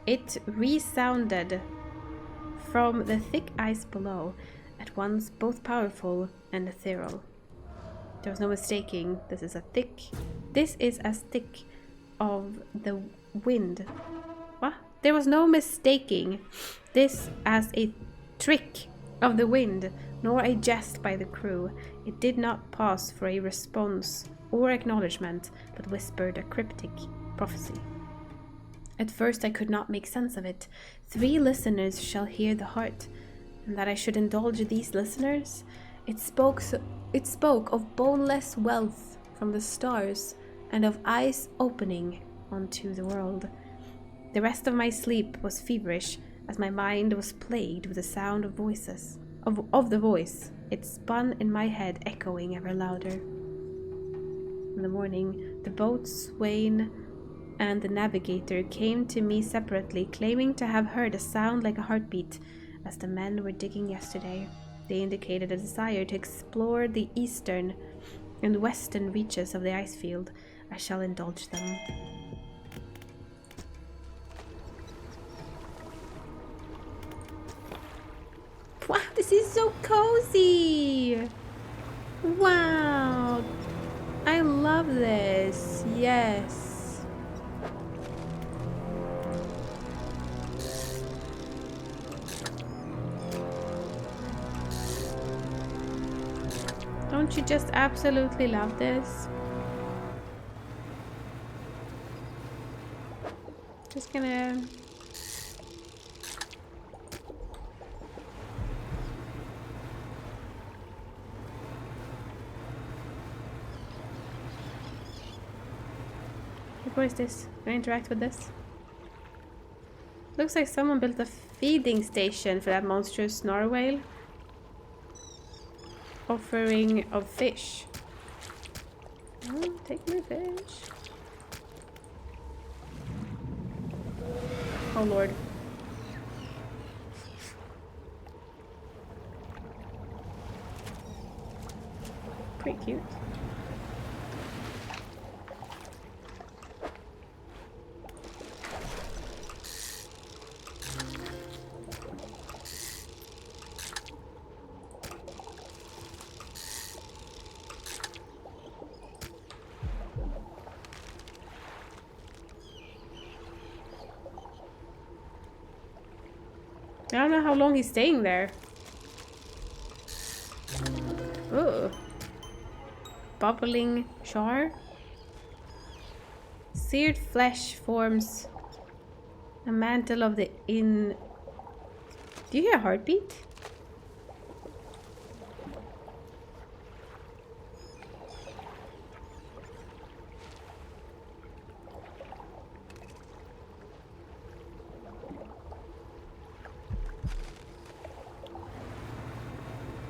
It resounded from the thick ice below, at once both powerful and ethereal. There was no mistaking, this is as thick of the wind. What? There was no mistaking this as a trick of the wind, nor a jest by the crew. It did not pause for a response or acknowledgement, but whispered a cryptic prophecy. At first I could not make sense of it. 3 listeners shall hear the heart, and that I should indulge these listeners? It spoke of boneless wealth from the stars, and of eyes opening onto the world. The rest of my sleep was feverish, as my mind was plagued with the sound of voices, of the voice. It spun in my head, echoing ever louder. In the morning, the boatswain and the navigator came to me separately, claiming to have heard a sound like a heartbeat as the men were digging yesterday. They indicated a desire to explore the eastern and western reaches of the ice field. I shall indulge them. Wow, this is so cozy! Wow! I love this. Yes. Don't you just absolutely love this? Just gonna... What is this? Can I interact with this? Looks like someone built a feeding station for that monstrous narwhal. Offering of fish. Oh, take my fish. Oh lord. Pretty cute. I don't know how long he's staying there. Ooh. Bubbling char. Seared flesh forms a mantle of the inn. Do you hear a heartbeat?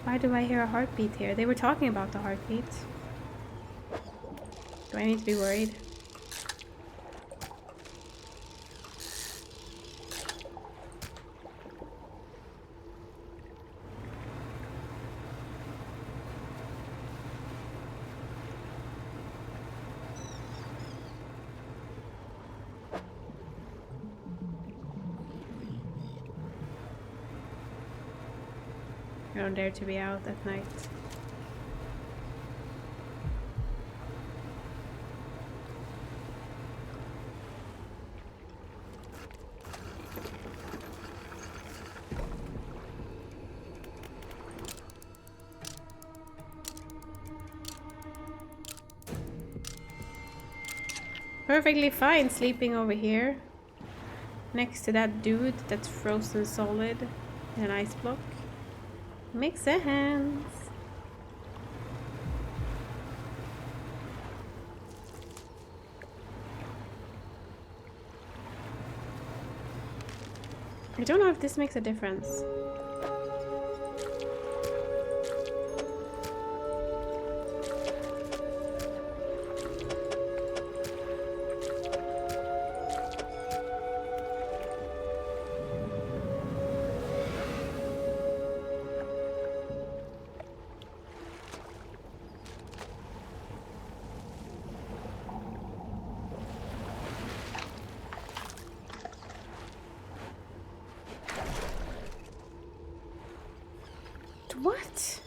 Why do I hear a heartbeat here? They were talking about the heartbeat. Do I need to be worried? I don't dare to be out at night. Perfectly fine sleeping over here. Next to that dude that's frozen solid in an ice block. Makes sense. I don't know if this makes a difference. What?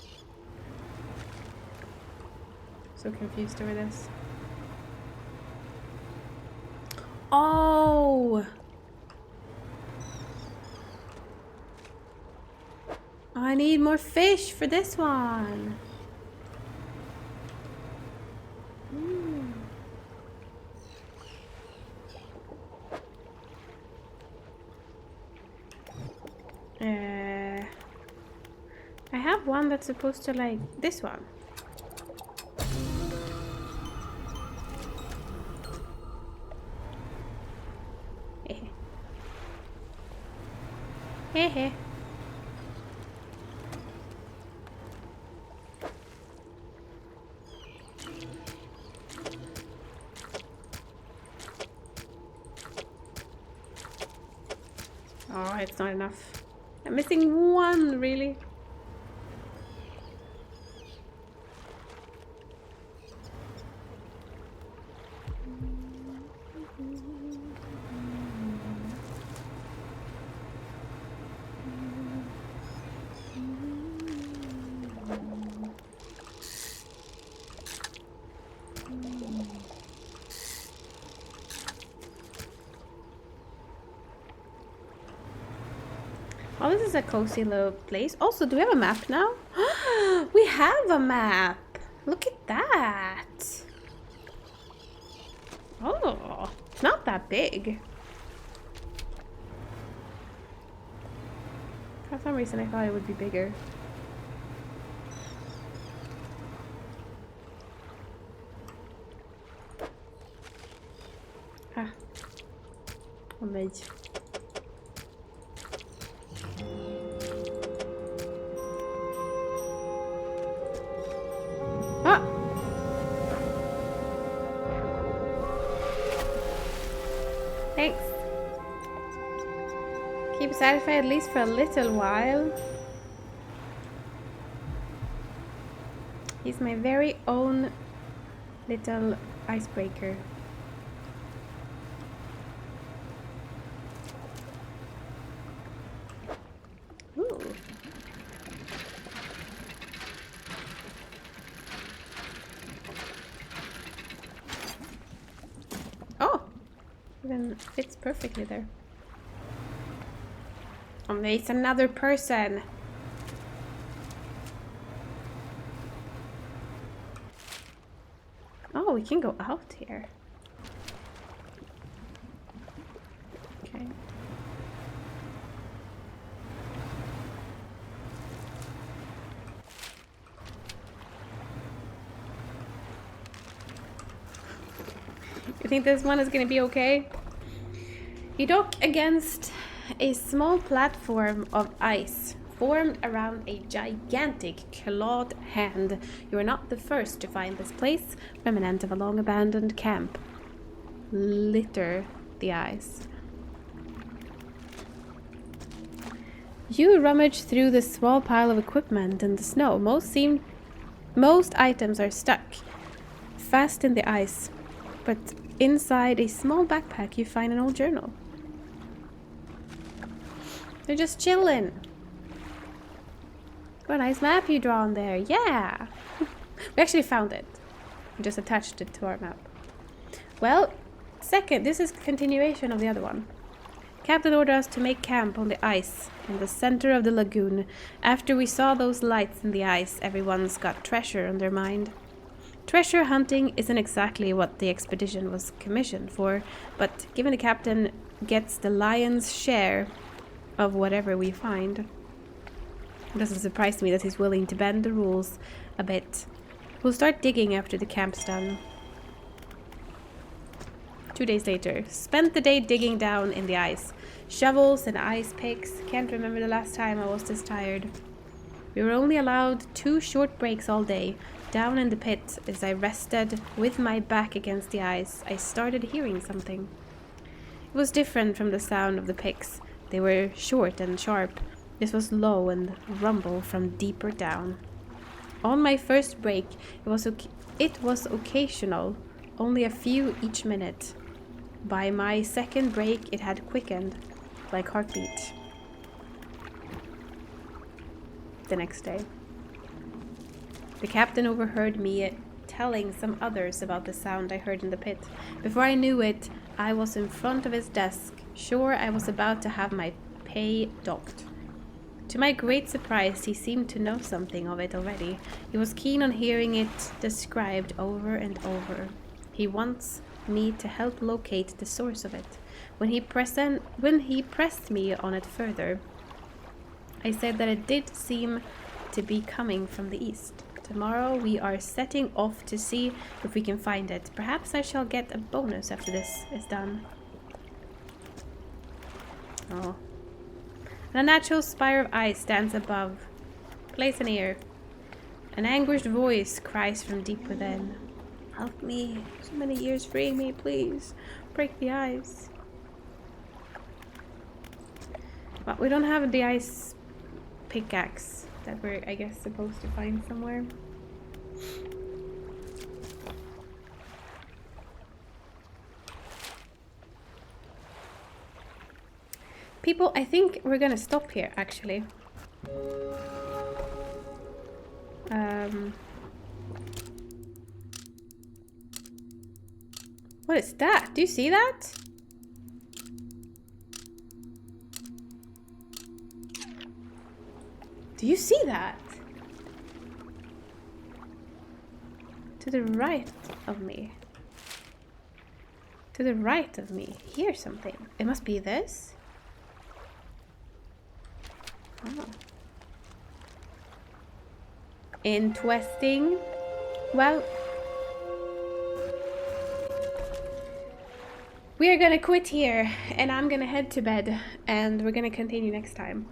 So confused over this. Oh! I need more fish for this one. I have one that's supposed to like this one. Hehe. it's not enough. I'm missing one, really. Oh, this is a cozy little place. Also, do we have a map now? We have a map! Look at that! Oh, it's not that big. For some reason, I thought it would be bigger. Ah. Oh, mate. Ah! Thanks. Keep satisfied at least for a little while. He's my very own little icebreaker. Ooh. Oh! Even fits perfectly there. Oh, it's another person. Oh, we can go out here. Okay. You think this one is gonna be okay? You dock against a small platform of ice formed around a gigantic clawed hand. You are not the first to find this place, remnant of a long abandoned camp. Litter the ice. You rummage through the small pile of equipment in the snow. Most items are stuck fast in the ice, but inside a small backpack you find an old journal. They're just chilling. What a nice map you drawn there. Yeah. We actually found it. We just attached it to our map. Well, this is continuation of the other one. Captain ordered us to make camp on the ice in the center of the lagoon. After we saw those lights in the ice, everyone's got treasure on their mind. Treasure hunting isn't exactly what the expedition was commissioned for, but given the captain gets the lion's share of whatever we find, it doesn't surprise me that he's willing to bend the rules a bit. We'll start digging after the camp's done. 2 days later, spent the day digging down in the ice. Shovels and ice picks. Can't remember the last time I was this tired. We were only allowed 2 short breaks all day. Down in the pit, as I rested with my back against the ice, I started hearing something. It was different from the sound of the picks. They were short and sharp. This was low and rumble from deeper down. On my first break, it was occasional, only a few each minute. By my second break, it had quickened, like heartbeat. The next day, the captain overheard me telling some others about the sound I heard in the pit. Before I knew it, I was in front of his desk, sure I was about to have my pay docked. To my great surprise, he seemed to know something of it already. He was keen on hearing it described over and over. He wants me to help locate the source of it. When he pressed me on it further, I said that it did seem to be coming from the east. Tomorrow we are setting off to see if we can find it. Perhaps I shall get a bonus after this is done. Oh. An unnatural spire of ice stands above. Place an ear. An anguished voice cries from deep within. Help me. So many years, free me, please. Break the ice. But we don't have the ice pickaxe that we're, I guess, supposed to find somewhere. People, I think we're gonna stop here, actually. What is that? Do you see that? Do you see that? To the right of me. To the right of me. Here's something. It must be this. Oh. Interesting. Well, we are gonna quit here and I'm gonna head to bed and we're gonna continue next time.